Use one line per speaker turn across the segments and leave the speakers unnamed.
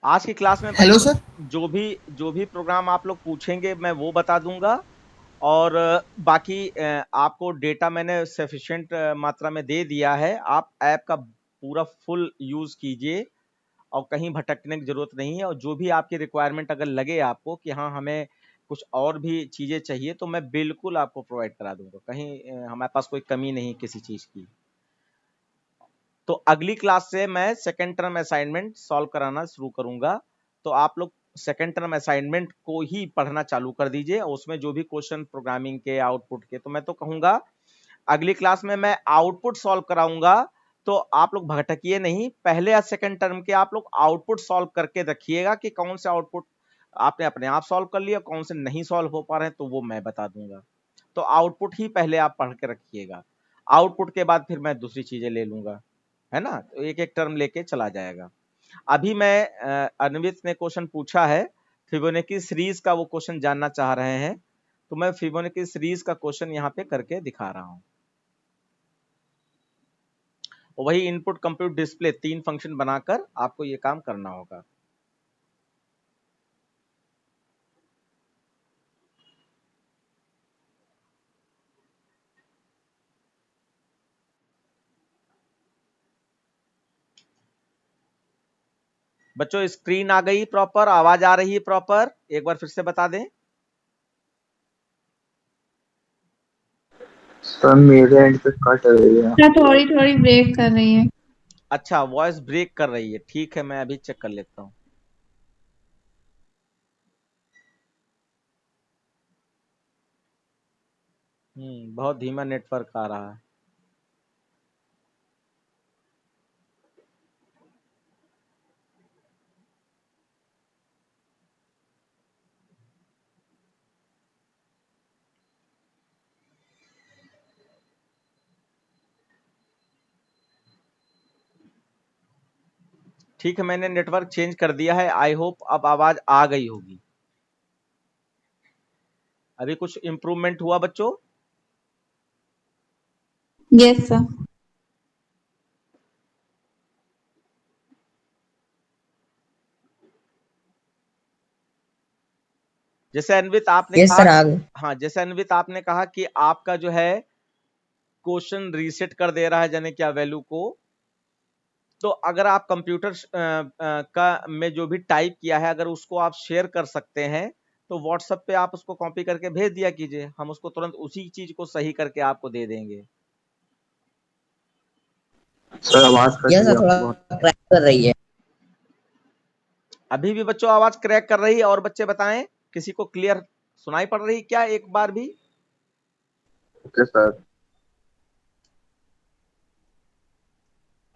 आज की क्लास में भाई
हेलो सर।
जो भी प्रोग्राम आप लोग पूछेंगे मैं वो बता दूंगा। और बाकी आपको डेटा मैंने सफिशिएंट मात्रा में दे दिया है। आप ऐप का पूरा फुल यूज कीजिए और कहीं भटकने की जरूरत नहीं है। और जो भी आपकी रिक्वायरमेंट अगर लगे आपको कि हाँ हमें कुछ और भी चीजें चाहिए तो मैं बिल्कुल आपको प्रोवाइड करा दूंगा। कहीं हमारे पास कोई कमी नहीं किसी चीज की। तो अगली क्लास से मैं सेकेंड टर्म असाइनमेंट सॉल्व कराना शुरू करूंगा। तो आप लोग सेकेंड टर्म असाइनमेंट को ही पढ़ना चालू कर दीजिए और उसमें जो भी क्वेश्चन प्रोग्रामिंग के आउटपुट के, तो मैं तो कहूंगा अगली क्लास में मैं आउटपुट सॉल्व कराऊंगा। तो आप लोग भटकिए नहीं, पहले या सेकेंड टर्म के आप लोग आउटपुट सॉल्व करके रखिएगा कि कौन से आउटपुट आपने अपने आप सॉल्व कर लिया, कौन से नहीं सॉल्व हो पा रहे हैं तो वो मैं बता दूंगा। तो आउटपुट ही पहले आप पढ़ के रखिएगा। आउटपुट के बाद फिर मैं दूसरी चीजें ले लूंगा, है ना। तो एक एक टर्म लेके चला जाएगा। अभी मैं अन्वित ने क्वेश्चन पूछा है, फिबोनाची सीरीज का वो क्वेश्चन जानना चाह रहे हैं। तो मैं फिबोनाची सीरीज का क्वेश्चन यहाँ पे करके दिखा रहा हूँ। वही इनपुट कंप्यूट डिस्प्ले 3 फंक्शन बनाकर आपको ये काम करना होगा। बच्चों स्क्रीन आ गई प्रॉपर, आवाज आ रही है प्रॉपर, एक बार फिर से बता दें।
सर मेरे एंड पे कट रही है।
हाँ, थोड़ी थोड़ी ब्रेक कर रही है।
अच्छा वॉइस ब्रेक कर रही है, ठीक है मैं अभी चेक कर लेता हूँ। बहुत धीमा नेटवर्क आ रहा है। ठीक है मैंने नेटवर्क चेंज कर दिया है, आई होप अब आवाज आ गई होगी। अभी कुछ इंप्रूवमेंट हुआ बच्चों?
Yes sir.
जैसे अन्वित आपने
यस
कहा,
सर आ गए।
हाँ जैसे अन्वित आपने कहा कि आपका जो है क्वेश्चन रीसेट कर दे रहा है जाने क्या वैल्यू को। तो अगर आप कंप्यूटर का में जो भी टाइप किया है अगर उसको आप शेयर कर सकते हैं तो व्हाट्सएप पे आप उसको कॉपी करके भेज दिया कीजिए, हम उसको तुरंत उसी चीज को सही करके आपको दे देंगे।
सर आवाज कट
यस
रही है
सर थोड़ा
आपकी बहुत।
क्रैक कर रही है।
अभी भी बच्चों आवाज क्रैक कर रही है? और बच्चे बताएं किसी को क्लियर सुनाई पड़ रही है क्या एक बार भी?
Okay sir.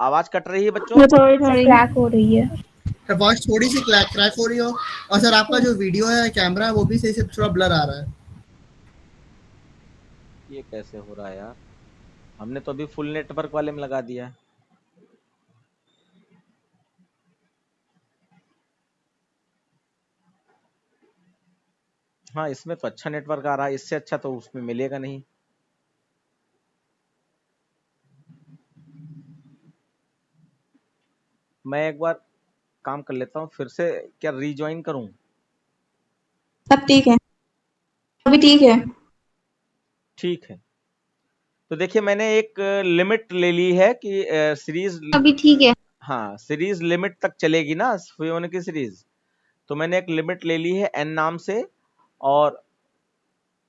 आवाज कट रही है बच्चों?
वो थोड़ी थोड़ी क्रैक हो रही है।
वॉइस थोड़ी सी क्रैक हो रही हो। और सर आपका जो वीडियो है कैमरा है वो भी सही से थोड़ा ब्लर आ रहा है।
ये कैसे हो रहा है यार, हमने तो अभी फुल नेटवर्क वाले में लगा दिया है। हाँ इसमें तो अच्छा नेटवर्क आ रहा है, इससे अच्छा तो उसमें मिलेगा नहीं। मैं एक बार काम कर लेता हूँ फिर से, क्या रीज्वाइन करूं?
सब ठीक है, अभी ठीक है।
ठीक है। तो देखिए मैंने एक लिमिट ले ली है कि सीरीज,
अभी ठीक है।
हाँ सीरीज लिमिट तक चलेगी ना फिबोनाची की सीरीज। तो मैंने एक लिमिट ले ली है एन नाम से। और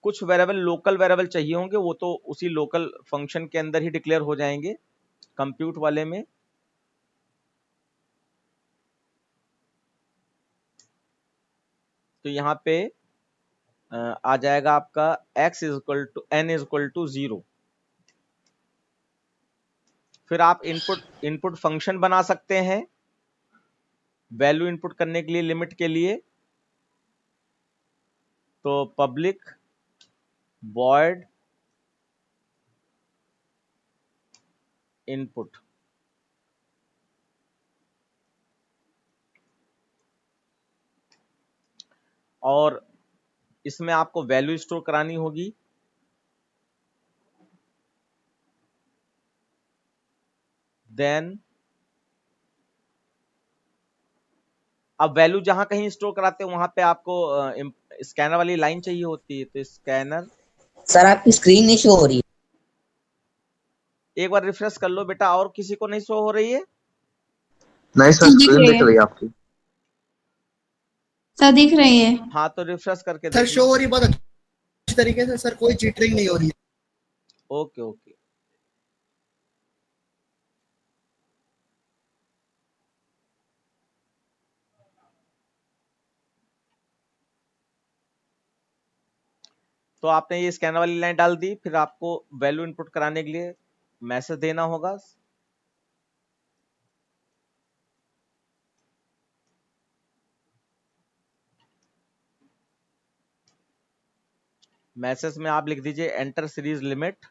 कुछ वेरिएबल लोकल वेरिएबल चाहिए होंगे वो तो उसी लोकल फंक्शन के अंदर ही डिक्लेयर हो जाएंगे कंप्यूट वाले में। तो यहाँ पे आ जाएगा आपका x is equal to n is equal to 0। फिर आप इनपुट फंक्शन बना सकते हैं वैल्यू इनपुट करने के लिए लिमिट के लिए। तो पब्लिक वॉइड इनपुट, और इसमें आपको वैल्यू स्टोर करानी होगी। देन अब वैल्यू जहां कहीं स्टोर कराते हैं वहां पे आपको स्कैनर वाली लाइन चाहिए होती है, तो स्कैनर
सर आपकी स्क्रीन नहीं शो हो रही है।
एक बार रिफ्रेश कर लो बेटा। और किसी को नहीं शो हो रही है?
नहीं सर,
दिख
स्क्रीन
रही
दिख
है
रही है आपकी।
सर, दिख रही है।
हाँ तो रिफ्रेश करके
सर
देख
शो
लो।
हो रही है बहुत अच्छी तरीके से सर, कोई चीटरिंग नहीं हो रही है।
Okay okay. तो आपने ये स्कैनर वाली लाइन डाल दी, फिर आपको वैल्यू इनपुट कराने के लिए मैसेज देना होगा। मैसेज में आप लिख दीजिए एंटर सीरीज लिमिट।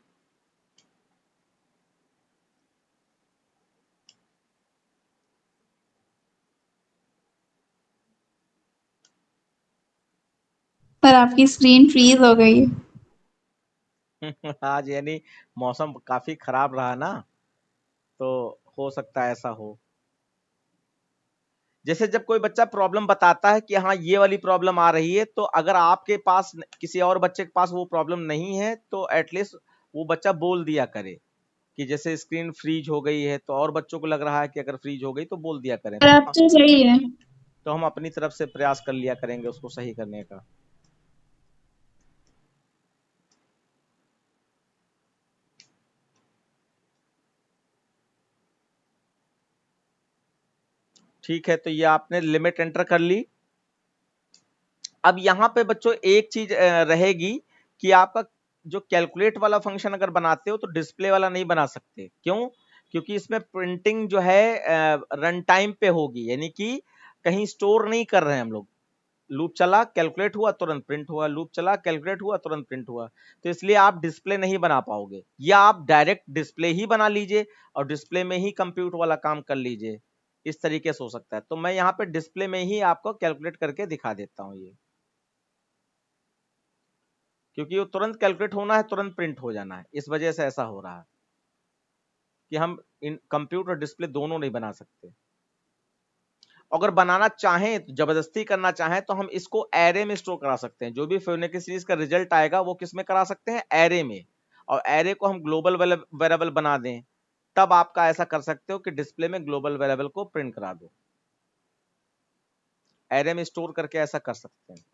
पर आपकी स्क्रीन फ्रीज हो गई है।
आज यानी मौसम काफी खराब रहा ना, तो हो सकता है ऐसा हो। जैसे जब कोई बच्चा प्रॉब्लम बताता है कि हाँ ये वाली प्रॉब्लम आ रही है, तो अगर आपके पास किसी और बच्चे के पास वो प्रॉब्लम नहीं है तो एटलीस्ट वो बच्चा बोल दिया करे कि जैसे स्क्रीन फ्रीज हो गई है, तो और बच्चों को लग रहा है कि अगर फ्रीज हो गई तो बोल दिया करें।
पर अब तो सही है।
तो हम अपनी तरफ से प्रयास कर लिया करेंगे उसको सही करने का। ठीक है, तो ये आपने लिमिट एंटर कर ली। अब यहां पे बच्चों एक चीज रहेगी कि आपका जो कैलकुलेट वाला फंक्शन अगर बनाते हो तो डिस्प्ले वाला नहीं बना सकते। क्यों? क्योंकि इसमें प्रिंटिंग जो है रन टाइम पे होगी, यानी कि कहीं स्टोर नहीं कर रहे हैं हम लोग। लूप चला, कैलकुलेट हुआ, तुरंत प्रिंट हुआ, लूप चला, कैलकुलेट हुआ, तुरंत प्रिंट हुआ। तो इसलिए आप डिस्प्ले नहीं बना पाओगे, या आप डायरेक्ट डिस्प्ले ही बना लीजिए और डिस्प्ले में ही कंप्यूट वाला काम कर लीजिए। इस तरीके से हो सकता है। तो मैं यहाँ पे डिस्प्ले में ही आपको कैलकुलेट करके दिखा देता हूँ ये, क्योंकि वो तुरंत कैलकुलेट होना है, तुरंत प्रिंट हो जाना है, इस वजह से ऐसा हो रहा है कि हम इन कंप्यूटर डिस्प्ले दोनों नहीं बना सकते। अगर बनाना चाहें तो जबरदस्ती करना चाहें तो हम इसको एरे में स्टोर करा सकते हैं। जो भी फिबोनाची सीरीज का रिजल्ट आएगा वो किस में करा सकते हैं? एरे में। और एरे को हम ग्लोबल वेरिएबल बना दें, तब आपका ऐसा कर सकते हो कि डिस्प्ले में ग्लोबल वेरिएबल को प्रिंट करा दो। एरे में स्टोर करके ऐसा कर सकते हैं।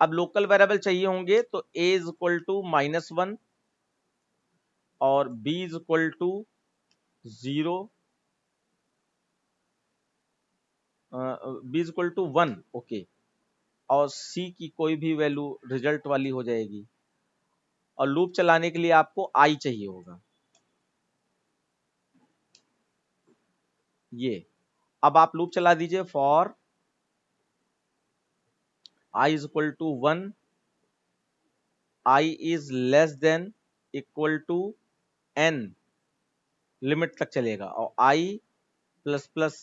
अब लोकल वेरिएबल चाहिए होंगे तो a इज इक्वल टू -1 और b is equal to 0, b is equal to 1, okay. और c की कोई भी वैल्यू रिजल्ट वाली हो जाएगी। और लूप चलाने के लिए आपको i चाहिए होगा। ये अब आप लूप चला दीजिए for i is equal to 1, i is less than equal to n, limit तक चलेगा। और i प्लस प्लस।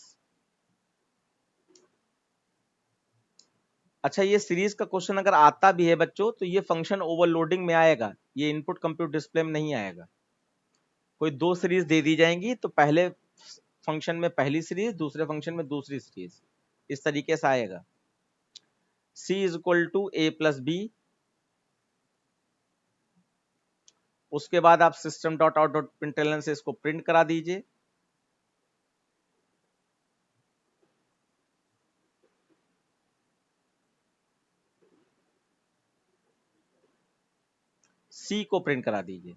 अच्छा, ये सीरीज का क्वेश्चन अगर आता भी है बच्चों तो ये फंक्शन ओवरलोडिंग में आएगा, ये इनपुट कंप्यूट डिस्प्ले में नहीं आएगा। कोई दो सीरीज दे दी जाएंगी तो पहले फंक्शन में पहली सीरीज, दूसरे फंक्शन में दूसरी सीरीज, इस तरीके से आएगा। c is equal to a plus B. उसके बाद आप system dot out dot println से इसको प्रिंट करा दीजिए। c को प्रिंट करा दीजिए।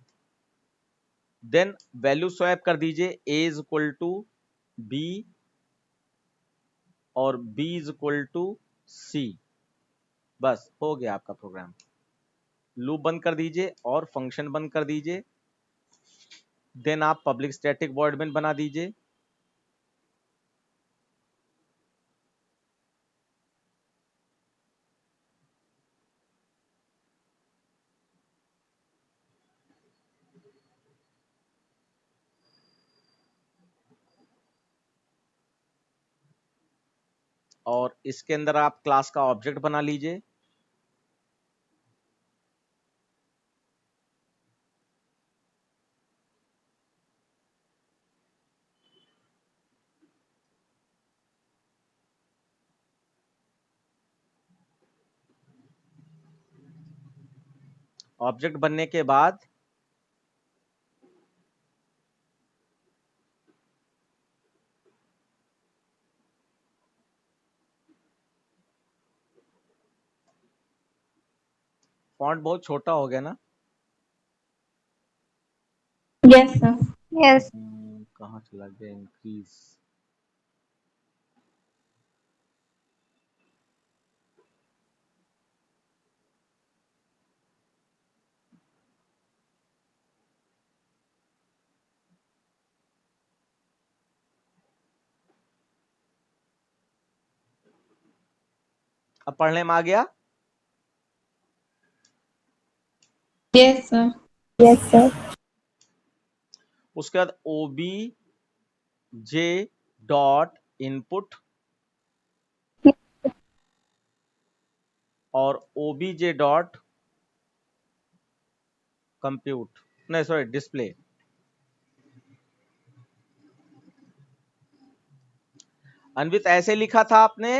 देन वैल्यू स्वैप कर दीजिए, a is equal to b और b is equal to c। बस हो गया आपका प्रोग्राम। लूप बंद कर दीजिए और फंक्शन बंद कर दीजिए। देन आप पब्लिक स्टैटिक वॉइड मेन बना दीजिए। और इसके अंदर आप क्लास का ऑब्जेक्ट बना लीजिए। ऑब्जेक्ट बनने के बाद फॉन्ट बहुत छोटा हो गया ना।
Yes, sir. Yes.
कहाँ चला गया इंक्रीज? अब पढ़ने में आ गया?
Yes, sir. Yes, sir.
उसके बाद obj डॉट इनपुट और obj डॉट कंप्यूट, नहीं सॉरी डिस्प्ले। अनवित ऐसे लिखा था आपने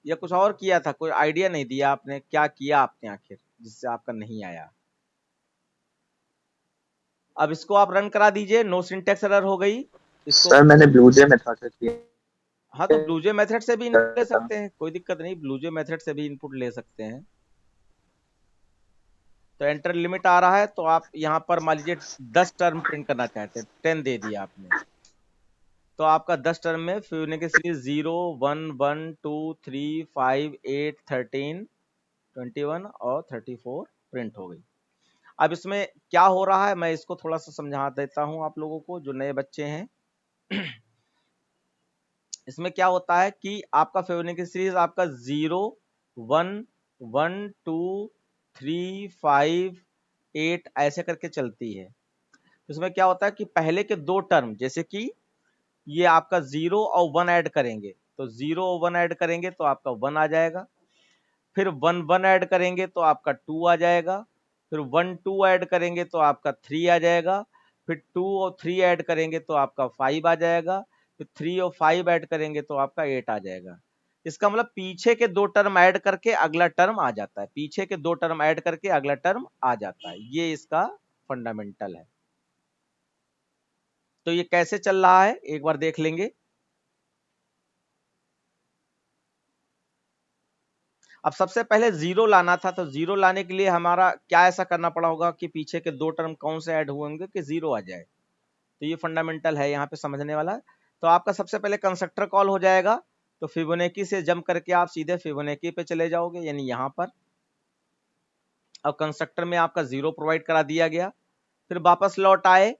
या कुछ और किया था? कोई आइडिया नहीं दिया आपने, क्या किया आपने आखिर जिससे आपका नहीं आया? अब इसको आप रन करा दीजिए। नो सिंटेक्स एरर हो गई इसको।
सर मैंने ब्लूजे मेथड से किया
हाँ तो ब्लूजे मेथड से भी इनपुट ले
था।
सकते हैं, कोई दिक्कत नहीं, ब्लूजे मेथड से भी इनपुट ले सकते हैं। तो एंटर लिमिट आ रहा है, तो आप यहाँ पर मान लीजिए 10 टर्म प्रिंट करना चाहते हैं, 10 दे दिया आपने, तो आपका 10 टर्म में फिबोनाची सीरीज 0 1 1 2 3 5 8 13 21 और 34 प्रिंट हो गई। अब इसमें क्या हो रहा है मैं इसको थोड़ा सा समझा देता हूं आप लोगों को जो नए बच्चे हैं। इसमें क्या होता है कि आपका फिबोनाची सीरीज आपका 0 1 1 2 3 5 8 ऐसे करके चलती है। इसमें क्या होता है कि पहले के दो टर्म जैसे कि ये आपका 0 और 1 ऐड करेंगे, तो 0 और 1 ऐड करेंगे तो आपका 1 आ जाएगा, फिर 1 1 ऐड करेंगे तो आपका 2 आ जाएगा, फिर 1 2 ऐड करेंगे तो आपका 3 आ जाएगा, फिर 2 और 3 ऐड करेंगे तो आपका 5 आ जाएगा, फिर 3 और 5 ऐड करेंगे तो आपका 8 आ जाएगा। इसका मतलब पीछे के दो टर्म ऐड करके अगला टर्म आ जाता है, पीछे के दो टर्म ऐड करके अगला टर्म आ जाता है, ये इसका फंडामेंटल है। तो ये कैसे चल रहा है एक बार देख लेंगे। अब सबसे पहले 0 लाना था, तो 0 लाने के लिए हमारा क्या ऐसा करना पड़ा होगा कि पीछे के दो टर्म कौन से ऐड हुए होंगे कि 0 आ जाए। तो ये फंडामेंटल है यहाँ पे समझने वाला। तो आपका सबसे पहले कंस्ट्रक्टर कॉल हो जाएगा, तो फिबोनाची से जंप करके आप सीधे फिबोनाची पे चले जाओगे, यानी यहाँ पर। अब कंस्ट्रक्टर में आपका 0 प्रोवाइड करा दिया गया, फिर वापस लौट आए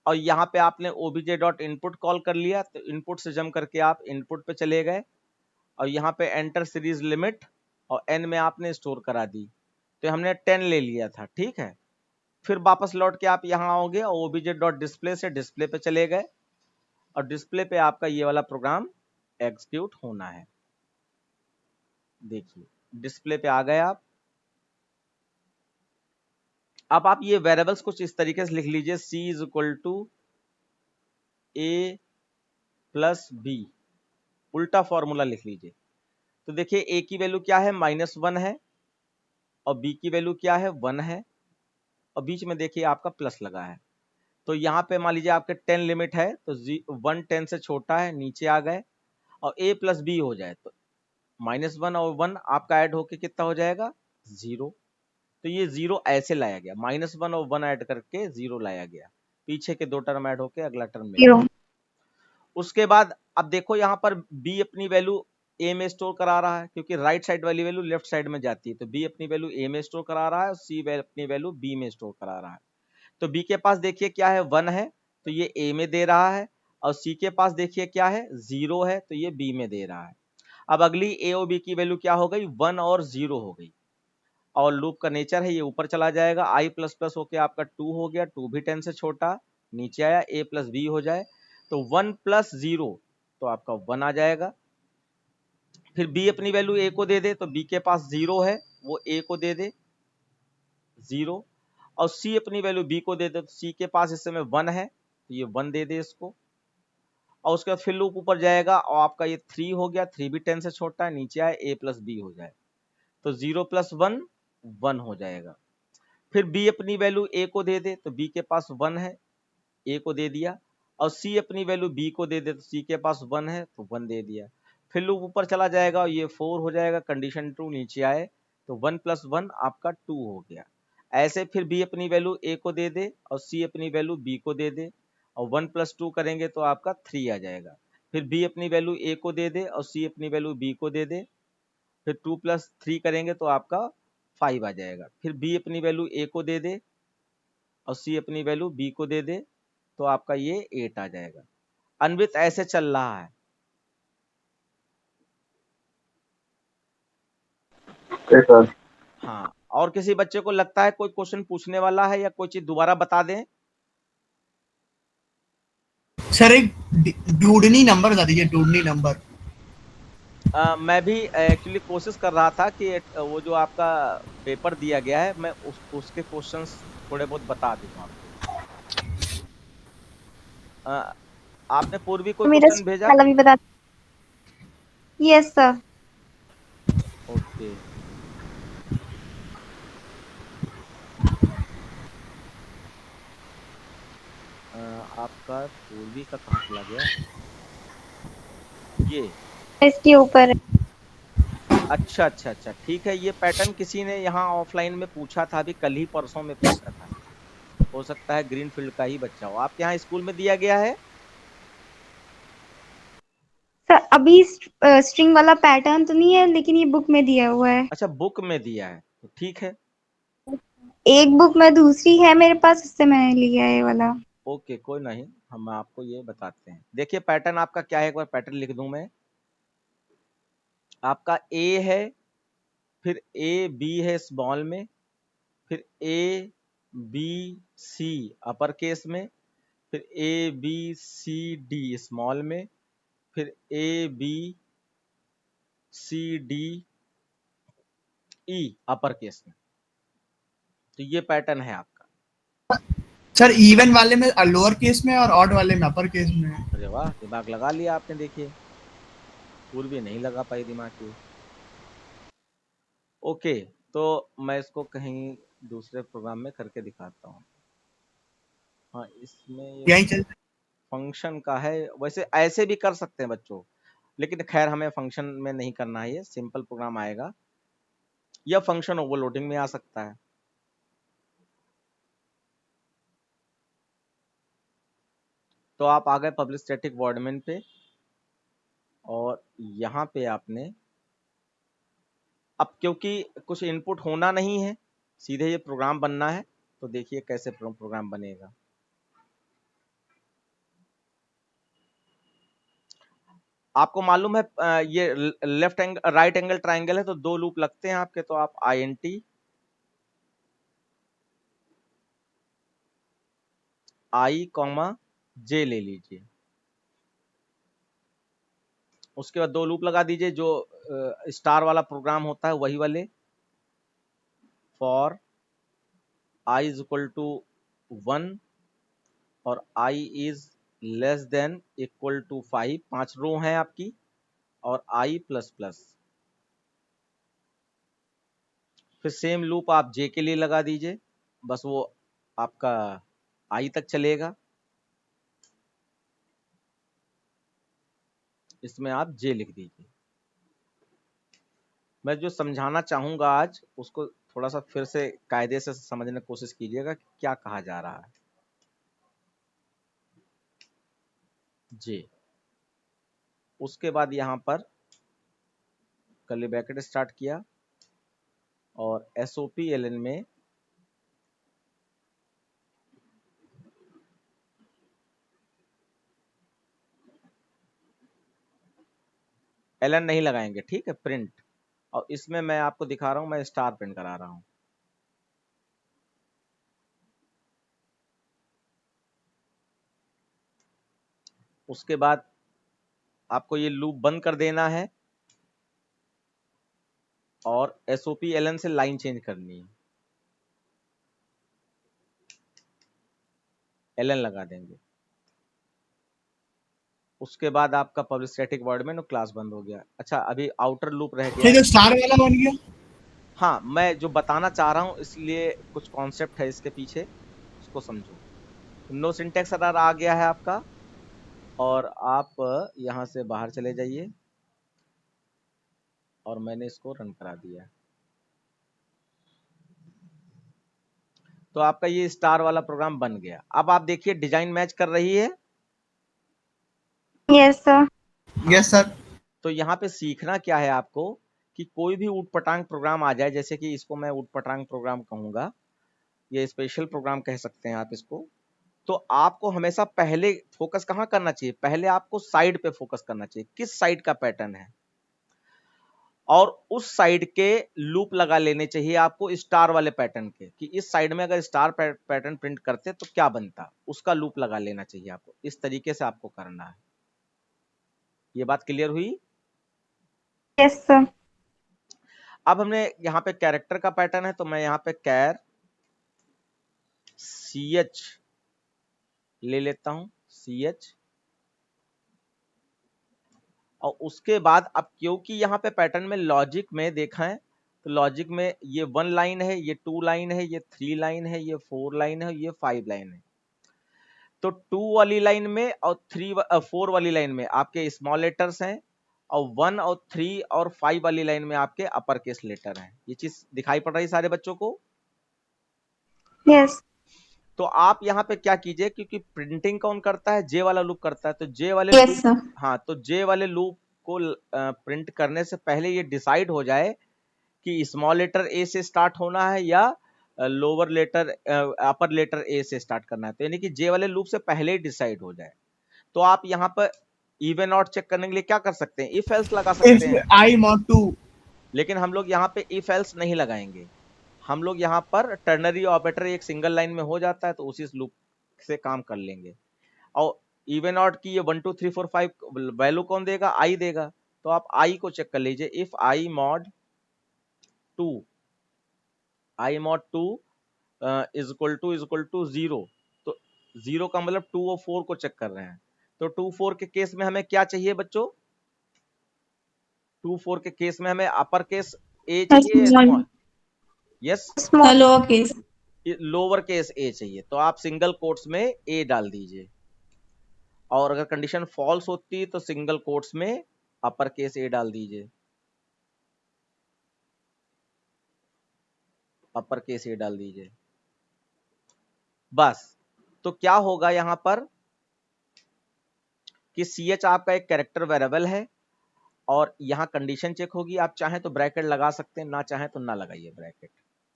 और यहाँ पे आपने obj डॉट इनपुट कॉल कर लिया, तो इनपुट से जंप करके आप इनपुट पे चले गए और यहाँ पे एंटर सीरीज लिमिट और n में आपने स्टोर करा दी, तो हमने 10 ले लिया था, ठीक है। फिर वापस लौट के आप यहाँ आओगे और obj डॉट डिस्प्ले से डिस्प्ले पे चले गए और डिस्प्ले पे आपका ये वाला प्रोग्राम एग्जीक्यूट होना है। देखिए डिस्प्ले पे आ गए आप। अब आप ये वेरिएबल्स कुछ इस तरीके से लिख लीजिए, c is equal to a plus b, उल्टा फॉर्मूला लिख लीजिए। तो देखिए a की वैल्यू क्या है -1 है और b की वैल्यू क्या है 1 है और बीच में देखिए आपका प्लस लगा है। तो यहाँ पे मान लीजिए आपके 10 लिमिट है, तो 1 10 से छोटा है, नीचे आ गए और a प्लस b हो जाए तो -1 और 1 आपका ऐड होके कितना हो जाएगा 0। तो ये 0 ऐसे लाया गया, -1 और 1 ऐड करके 0 लाया गया, पीछे के दो टर्म ऐड होके अगला टर्म मिल गया। उसके बाद अब देखो यहाँ पर b अपनी वैल्यू a में स्टोर करा रहा है, क्योंकि राइट साइड वाली वैल्यू लेफ्ट साइड में जाती है, तो b अपनी वैल्यू a में स्टोर करा रहा है और c अपनी वैल्यू b में स्टोर करा रहा है। तो b के पास देखिए क्या है 1 है, तो ये a में दे रहा है, और c के पास देखिए क्या है 0 है, तो ये b में दे रहा है। अब अगली a और b की वैल्यू क्या हो गई 1 और 0 हो गई, और लूप का नेचर है ये ऊपर चला जाएगा, i प्लस प्लस होके आपका 2 हो गया, 2 भी 10 से छोटा, नीचे आया a प्लस b हो जाए, तो 1 प्लस 0 तो आपका 1 आ जाएगा। फिर b अपनी वैल्यू a को दे दे, तो b के पास 0 है, वो a को दे दे 0, और c अपनी वैल्यू b को दे दे, तो c के पास इस समय 1 है, तो ये 1 दे दे इसको, और उसके बाद फिर लूप ऊपर जाएगा और आपका ये 3 हो गया, 3 भी 10 से छोटा है, नीचे आए a प्लस b हो जाए, तो 0 प्लस 1 1 हो जाएगा। फिर बी अपनी वैल्यू ए को दे दे तो बी के पास 1 है, ए को दे दिया, और सी अपनी वैल्यू बी को दे दे तो सी के पास 1 है तो 1 दे दिया। फिर लूप ऊपर चला जाएगा और ये 4 हो जाएगा, कंडीशन ट्रू, नीचे आए तो 1 + 1 आपका 2 हो गया। ऐसे फिर बी अपनी वैल्यू ए को दे दे और सी अपनी वैल्यू बी को दे दे, और 1 + 2 करेंगे तो आपका 3 आ जाएगा। फिर बी अपनी वैल्यू ए को दे दे और सी अपनी वैल्यू बी को दे दे, फिर 2 + 3 करेंगे तो आपका 5 आ जाएगा। फिर बी अपनी वैल्यू ए को दे दे और सी अपनी वैल्यू बी को दे दे तो आपका ये 8 आ जाएगा। अन्वित ऐसे चल रहा है।
Okay sir.
हाँ, और किसी बच्चे को लगता है कोई क्वेश्चन पूछने वाला है या कोई चीज दोबारा बता दें?
सर एक ढूंढनी नंबर बता दीजिए, ढूंढनी नंबर।
मैं भी एक्चुअली कोशिश कर रहा था कि वो जो आपका पेपर दिया गया है मैं उसके क्वेश्चंस थोड़े बहुत बता दूं आपको। आपने पूर्वी कोई
मेरा
क्वेश्चन भेजा?
वाला भी बता। Yes sir.
ओके, आपका पूर्वी का कहाँ चला गया? ये
इसके ऊपर है।
अच्छा अच्छा अच्छा, ठीक है। ये पैटर्न किसी ने यहाँ ऑफलाइन में पूछा था, अभी कल ही परसों में पूछा था। हो सकता है ग्रीन फील्ड का ही बच्चा हो। आपके यहाँ स्कूल में दिया गया है?
सर अभी स्ट्रिंग वाला पैटर्न तो नहीं है, लेकिन ये बुक में दिया हुआ है।
अच्छा, बुक में दिया है तो ठीक है।
एक बुक में दूसरी है मेरे पास, उससे मैंने लिया है ये वाला।
ओके, कोई नहीं, हम आपको ये बताते हैं। देखिए पैटर्न आपका क्या है, एक बार पैटर्न लिख दूं मैं। आपका ए है, फिर ए बी है स्मॉल में, फिर A B C upper case में, फिर A B C D small में, फिर A B C D E upper case में। तो ये पैटर्न है आपका।
सर इवन वाले में लोअर केस में और ऑड वाले में अपर केस में।
अरे वाह, दिमाग लगा लिया आपने। देखिए पूर्वी नहीं लगा पाई दिमाग की। ओके, तो मैं इसको कहीं दूसरे प्रोग्राम में करके दिखाता हूँ। हाँ, इसमें ये
यही चल।
फंक्शन का है, वैसे ऐसे भी कर सकते हैं बच्चों, लेकिन खैर हमें फंक्शन में नहीं करना है, ये सिंपल प्रोग्राम आएगा या फंक्शन ओवरलोडिंग में आ सकता है। तो आप आ गए पब्लिक स्टैटिक वॉइड मेन पे, और यहाँ पे आपने अब क्योंकि कुछ इनपुट होना नहीं है, सीधे ये प्रोग्राम बनना है, तो देखिए कैसे प्रोग्राम बनेगा। आपको मालूम है ये left angle right angle triangle है तो 2 लूप लगते हैं आपके, तो आप INT I, J ले लीजिए। उसके बाद 2 लूप लगा दीजिए, जो स्टार वाला प्रोग्राम होता है वही वाले। फॉर I = 1 और I << 5, 5 रो हैं आपकी, और I++। फिर सेम लूप आप J के लिए लगा दीजिए, बस वो आपका I तक चलेगा, इसमें आप J लिख दीजिए। मैं जो समझाना चाहूंगा आज उसको थोड़ा सा फिर से कायदे से समझने की कोशिश कीजिएगा कि क्या कहा जा रहा है। J, उसके बाद यहाँ पर कर्ली ब्रैकेट स्टार्ट किया और SOP में ln नहीं लगाएंगे, ठीक है, प्रिंट। और इसमें मैं आपको दिखा रहा हूं, मैं स्टार प्रिंट करा रहा हूं। उसके बाद आपको ये लूप बंद कर देना है और SOP ln से लाइन चेंज करनी है, ln लगा देंगे। उसके बाद आपका public static void main class बंद हो गया। अच्छा, अभी आउटर लूप रह गया
ये
है।
जो स्टार वाला बन गया,
हाँ, मैं जो बताना चाह रहा हूँ इसलिए कुछ कॉन्सेप्ट है इसके पीछे, उसको समझो। नो सिंटैक्स एरर आ गया है आपका, और आप यहाँ से बाहर चले जाइए, और मैंने इसको रन करा दिया। तो आपका ये स्टार वाला प्रोग्राम बन गया। अब आप देखिए डिजाइन मैच कर रही है।
Yes sir.
Yes sir.
तो यहाँ पे सीखना क्या है आपको कि कोई भी ऊटपटांग प्रोग्राम आ जाए, जैसे कि इसको मैं ऊटपटांग प्रोग्राम कहूंगा, ये स्पेशल प्रोग्राम कह सकते हैं आप इसको। तो आपको हमेशा पहले फोकस कहाँ करना चाहिए? पहले आपको साइड पे फोकस करना चाहिए, किस साइड का पैटर्न है, और उस साइड के लूप लगा लेने चाहिए आपको स्टार वाले पैटर्न के, कि इस साइड में अगर स्टार पैटर्न प्रिंट करते तो क्या बनता, उसका लूप लगा लेना चाहिए आपको। इस तरीके से आपको करना है। ये बात क्लियर हुई?
Yes sir.
अब हमने यहाँ पे कैरेक्टर का पैटर्न है, तो मैं यहाँ पे कैर CH ले लेता हूं, CH। और उसके बाद अब क्योंकि यहाँ पे पैटर्न में लॉजिक में देखा है, तो लॉजिक में ये 1 लाइन है, ये 2 लाइन है, ये 3 लाइन है, ये 4 लाइन है, ये 5 लाइन है। तो 2 वाली लाइन में और 4 वाली लाइन में आपके स्मॉल लेटर्स हैं, और 1 और 3 और 5 वाली लाइन में आपके अपर केस लेटर हैं। ये चीज दिखाई पड़ रही है सारे बच्चों को?
यस।
तो आप यहाँ पे क्या कीजिए, क्योंकि प्रिंटिंग कौन करता है? जे वाला लूप करता है। तो जे वाले
यस
लूप,
सर।
हाँ, तो जे वाले लूप को प्रिंट करने से पहले ये डिसाइड हो जाए कि स्मॉल लेटर ए से स्टार्ट होना है या lower letter upper letter A से स्टार्ट करना है। तो यानी कि जे वाले लूप से पहले ही डिसाइड हो जाए। तो आप यहाँ पर इवन आउट चेक करने के लिए क्या कर सकते हैं? इफ एल्स लगा सकते हैं।
If I mod to.
लेकिन हम लोग यहाँ पे इफ एल्स नहीं लगाएंगे, हम लोग यहाँ पर टर्नरी ऑपरेटर एक सिंगल लाइन में हो जाता है, तो उसी लूप से काम कर लेंगे। और इवन आउट की ये 1 2 3 4 5 वैल्यू कौन देगा? आई देगा। तो आप आई को चेक कर लीजिए। If I mod 2, I mod 2 is equal to 0, तो 0 का मतलब 2 और 4 को चेक कर रहे हैं। तो 2 4 के केस में हमें क्या चाहिए बच्चों? 2 4 के केस में हमें अपर केस ए चाहिए या small? Yes,
small.
Lower case.
Lower case A चाहिए। तो आप सिंगल कोट्स में ए डाल दीजिए, और अगर कंडीशन फॉल्स होती तो सिंगल कोट्स में अपर केस ए डाल दीजिए, अपर केस ए डाल दीजिए, बस। तो क्या होगा यहां पर कि CH आपका एक कैरेक्टर वेरिएबल है, और यहां कंडीशन चेक होगी। आप चाहें तो ब्रैकेट लगा सकते हैं, ना चाहें तो ना लगाइए ब्रैकेट,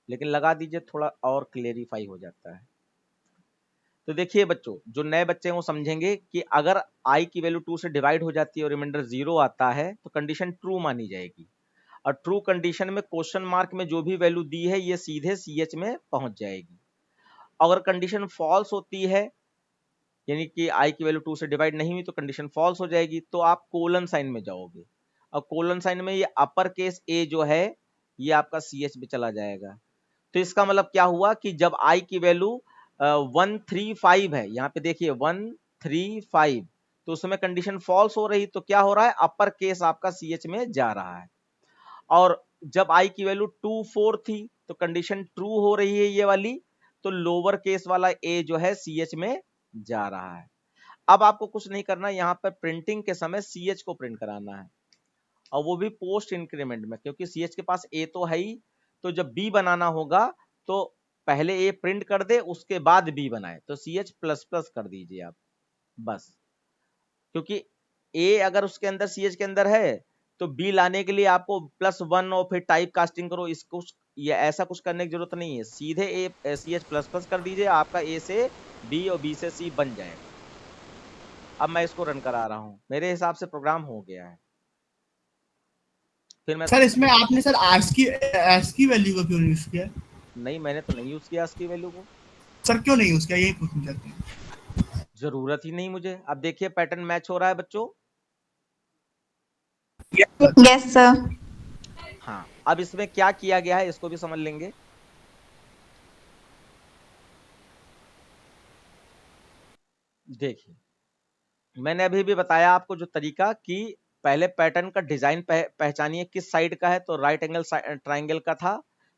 लेकिन लगा दीजिए, थोड़ा और क्लेरिफाई हो जाता है। तो देखिए बच्चों, जो नए बच्चे हैं वो समझेंगे कि अगर i की वैल्यू 2 से डिवाइड हो जाती है और रिमाइंडर 0 आता है, तो कंडीशन ट्रू मानी जाएगी। और ट्रू कंडीशन में क्वेश्चन मार्क में जो भी वैल्यू दी है ये सीधे CH में पहुंच जाएगी। अगर कंडीशन फॉल्स होती है, यानी कि i की वैल्यू 2 से डिवाइड नहीं हुई, तो कंडीशन फॉल्स हो जाएगी, तो आप कोलन साइन में जाओगे। और कोलन साइन में ये अपर केस ए जो है ये आपका CH में चला जाएगा। तो इसका मतलब क्या हुआ कि जब i की वैल्यू 135 है, यहाँ पे देखिए 135, तो उसमें कंडीशन फॉल्स हो रही, तो क्या हो रहा है? अपर केस आपका CH में जा रहा है। और जब i की वैल्यू 2 4 थी, तो कंडीशन ट्रू हो रही है ये वाली, तो लोअर केस वाला a जो है CH में जा रहा है। अब आपको कुछ नहीं करना, यहाँ पर प्रिंटिंग के समय CH को प्रिंट कराना है, और वो भी पोस्ट इंक्रीमेंट में, क्योंकि CH के पास a तो है ही। तो जब b बनाना होगा तो पहले a प्रिंट कर दे, उसके बाद b बनाए, तो CH प्लस प्लस कर दीजिए आप, बस। क्योंकि a अगर उसके अंदर CH के अंदर है, तो b लाने के लिए आपको +1 और फिर टाइप कास्टिंग करो, इसको ये ऐसा कुछ करने की जरूरत नहीं है। सीधे a CH प्लस प्लस कर दीजिए, आपका a से b और b से c बन जाएगा। अब मैं इसको रन करा रहा हूं, मेरे हिसाब से प्रोग्राम हो गया है। फिर मैं
सर इसमें आपने सर ASCII वैल्यू को क्यों यूज किया?
नहीं, मैंने तो नहीं यूज किया इसकी वैल्यू को।
सर क्यों नहीं यूज किया, यही पूछना चाहते हैं।
जरूरत ही नहीं मुझे। अब देखिए पैटर्न मैच हो रहा है बच्चों।
Yes sir.
हाँ, अब इसमें क्या किया गया है इसको भी समझ लेंगे। देखिए, मैंने अभी भी बताया आपको जो तरीका कि पहले पैटर्न का डिजाइन पहचानिए किस साइड का है, तो राइट एंगल ट्राइंगल का था,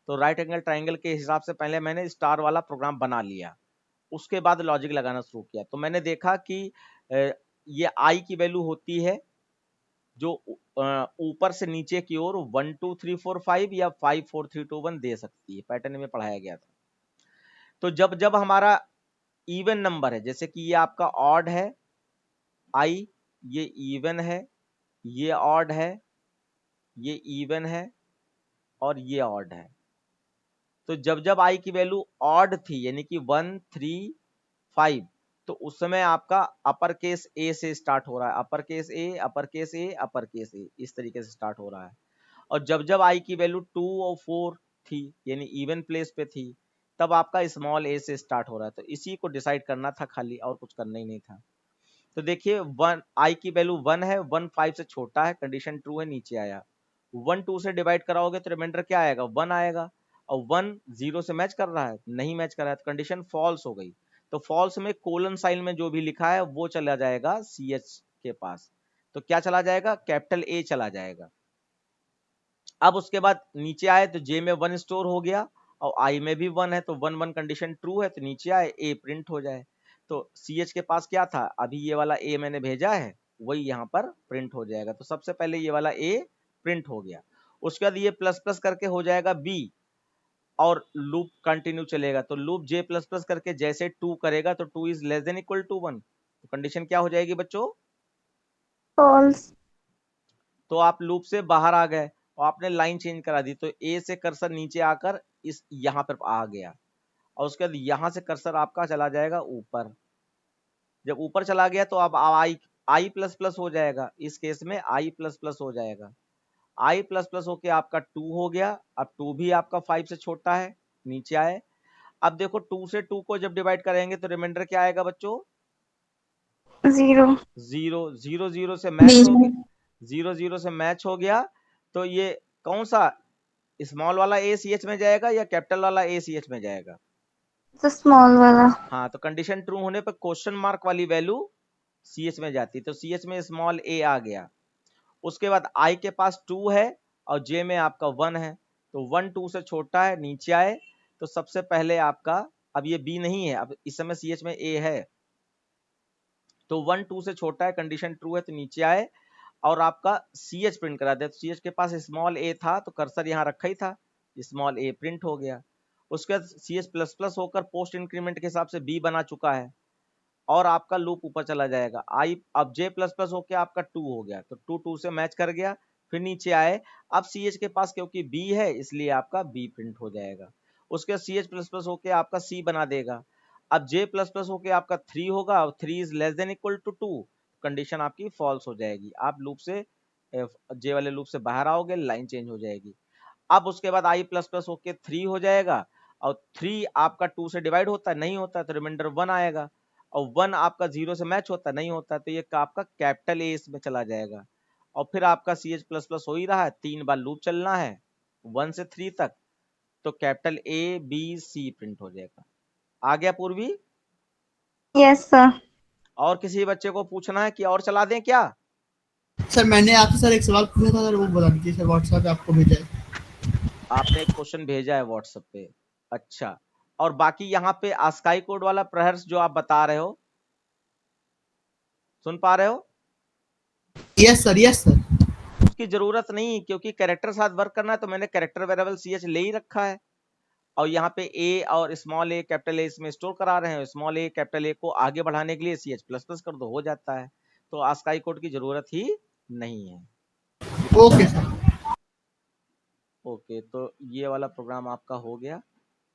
तो राइट एंगल ट्राइंगल के हिसाब से पहले मैंने स्टार वाला प्रोग्राम बना लिया, उसके बाद लॉजिक लगाना शुरू किया। तो मैंने देखा कि ये आई की वैल्यू होती है जो ऊपर से नीचे की ओर 1 2 3 4 5 या 5 4 3 2 1 दे सकती है, पैटर्न में पढ़ाया गया था। तो जब जब हमारा इवन नंबर है, जैसे कि ये आपका ऑड है आई, ये इवन है, ये ऑड है, ये इवन है और ये ऑड है, तो जब जब आई की वैल्यू ऑड थी यानी कि 1 3 5, तो उस समय आपका अपर केस ए से स्टार्ट हो रहा है, अपर केस ए अपर केस ए अपर केस ए, इस तरीके से स्टार्ट हो रहा है। और जब जब आई की वैल्यू 2 और 4 थी यानी इवन प्लेस पे थी, तब आपका स्मॉल ए से स्टार्ट हो रहा है। तो इसी को डिसाइड करना था खाली, और कुछ करना ही नहीं था। तो देखिए 1 आई की वैल्यू 1 है, 1 5 से छोटा है, कंडीशन ट्रू है, नीचे आया। 1 2 से डिवाइड कराओगे तो रिमाइंडर क्या आएगा, 1 आएगा, और 1 0 से मैच कर रहा है, नहीं मैच कर रहा है, तो कंडीशन फॉल्स हो गई। तो फॉल्स में कोलन साइन में जो भी लिखा है वो चला जाएगा सी एच के पास, तो क्या चला जाएगा, कैपिटल ए चला जाएगा। अब उसके बाद नीचे आए तो जे में 1 स्टोर हो गया और आई में भी 1 है, तो 1 1 कंडीशन ट्रू है, तो नीचे आए ए प्रिंट हो जाए। तो सी एच के पास क्या था, अभी ये वाला ए मैंने भेजा है, वही यहाँ पर प्रिंट हो जाएगा। तो सबसे पहले ये वाला ए प्रिंट हो गया, उसके बाद ये प्लस प्लस करके हो जाएगा बी, और लूप कंटिन्यू चलेगा। तो लूप जे प्लस प्लस करके जैसे 2 करेगा तो 2 is less than equal to 1, तो कंडीशन क्या हो जाएगी बच्चों,
फॉल्स।
तो आप लूप से बाहर आ गए और आपने लाइन चेंज करा दी, तो ए से कर्सर नीचे आकर इस यहाँ पर आ गया, और उसके बाद यहाँ से कर्सर आपका चला जाएगा ऊपर। जब ऊपर चला गया तो अब आई प्लस प्लस हो जाएगा, इस केस में आई प्लस प्लस हो जाएगा, आई प्लस प्लस होके आपका 2 हो गया। अब 2 भी आपका 5 से छोटा है, नीचे आए। अब देखो 2 से 2 को जब डिवाइड करेंगे तो रिमाइंडर क्या आएगा बच्चों,
0।
0 0 0 से मैच हो गया, 0 0 से मैच हो गया। तो ये कौन सा स्मॉल वाला ए सी एच में जाएगा या कैपिटल वाला ए सी एच में जाएगा,
तो स्मॉल वाला।
हाँ, तो कंडीशन ट्रू होने पर क्वेश्चन मार्क वाली वैल्यू सी एच में जाती, तो सी एच में स्मॉल ए आ गया। उसके बाद आई के पास 2 है और जे में आपका 1 है, तो 1 2 से छोटा है, नीचे आए। तो सबसे पहले आपका, अब ये बी नहीं है, अब इस समय सी एच में ए है, तो 1 2 से छोटा है, कंडीशन ट्रू है, तो नीचे आए और आपका सी एच प्रिंट करा दिया। तो सी एच के पास स्मॉल ए था तो कर्सर यहाँ रखा ही था, स्मॉल ए प्रिंट हो गया। उसके बाद सी एच प्लस प्लस होकर पोस्ट इंक्रीमेंट के हिसाब से बी बना चुका है, और आपका लूप ऊपर चला जाएगा। आई अब जे प्लस प्लस होके आपका 2 हो गया, तो 2 2 से मैच कर गया, फिर नीचे आए। अब सी एच के पास क्योंकि बी है इसलिए आपका बी प्रिंट हो जाएगा। उसके बाद सी एच प्लस प्लस होके आपका सी बना देगा। अब जे प्लस प्लस होके आपका 3 होगा, और 3 is less than equal to 2, condition आपकी फॉल्स हो जाएगी। आप लूप से जे वाले लूप से बाहर आओगे, लाइन चेंज हो जाएगी। अब उसके बाद आई प्लस प्लस होके 3 हो जाएगा, और 3 आपका 2 से डिवाइड होता है, नहीं होता, तो रिमाइंडर 1 आएगा, और 1 आपका 0 से मैच होता नहीं होता, तो ये आपका कैपिटल ए इसमें चला जाएगा। और फिर आपका सी एच प्लस प्लस हो ही रहा है, 3 बार लूप चलना है 1 से 3 तक, तो capital A B C print हो जाएगा। आ गया पूर्वी?
Yes sir.
और किसी बच्चे को पूछना है कि और चला दें क्या?
सर मैंने आपसे सर एक सवाल पूछा था सर, वो बता दीजिए सर, व्हाट्सएप पे आपको भेजा है।
आपने एक क्वेश्चन भेजा है व्हाट्सएप पे, अच्छा। और बाकी यहाँ पे आस्काई कोड वाला प्रहर्ष जो आप बता रहे हो, सुन पा रहे हो?
Yes sir, yes sir.
उसकी जरूरत नहीं, क्योंकि कैरेक्टर साथ वर्क करना है, तो मैंने कैरेक्टर वेरिएबल सी एच ले ही रखा है, और यहाँ पे ए और स्मॉल ए कैपिटल ए इसमें स्टोर करा रहे हैं। स्मॉल ए कैपिटल ए को आगे बढ़ाने के लिए सी एच प्लस प्लस कर दो, हो जाता है। तो आस्काई कोड की जरूरत ही नहीं है।
Okay sir.
ओके, तो ये वाला प्रोग्राम आपका हो गया।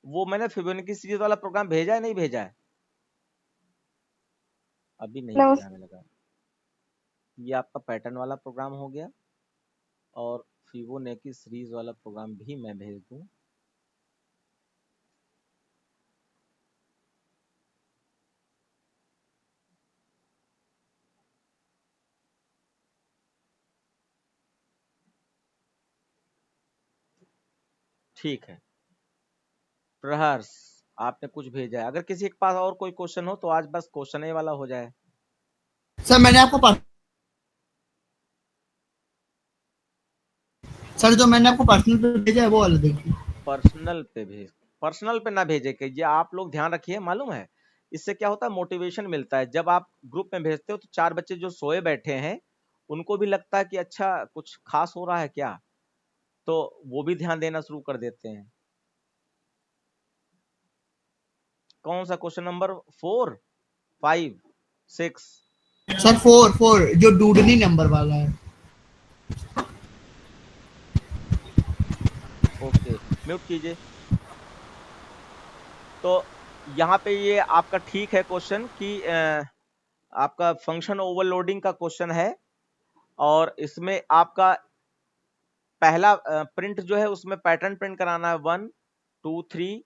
वो मैंने फिबोनाची सीरीज वाला प्रोग्राम भेजा है, नहीं भेजा है? अभी नहीं
No.
भेजा, हमें लगा। ये आपका पैटर्न वाला प्रोग्राम हो गया, और फिबोनाची सीरीज वाला प्रोग्राम भी मैं भेज दूं। ठीक है प्रहर्ष, आपने कुछ भेजा है। अगर किसी के पास और कोई क्वेश्चन हो तो आज बस क्वेश्चन ही वाला हो जाए।
सर मैंने आपको सर जो मैंने आपको पर्सनल पे भेजा है वो वाला देखिए।
पर्सनल पे ना भेजे कीजिए आप लोग, ध्यान रखिए, मालूम है इससे क्या होता है, मोटिवेशन मिलता है। जब आप ग्रुप में भेजते हो तो 4 बच्चे जो सोए बैठे हैं उनको भी लगता है कि अच्छा कुछ खास हो रहा है क्या, तो वो भी ध्यान देना शुरू कर देते हैं। कौन सा क्वेश्चन नंबर 4, 5, 6?
सर 4 जो डूडनी नंबर वाला है।
ओके, म्यूट कीजिए। तो यहाँ पे ये आपका ठीक है क्वेश्चन कि आपका फंक्शन ओवरलोडिंग का क्वेश्चन है, और इसमें आपका पहला प्रिंट जो है उसमें पैटर्न प्रिंट कराना है 1 2 3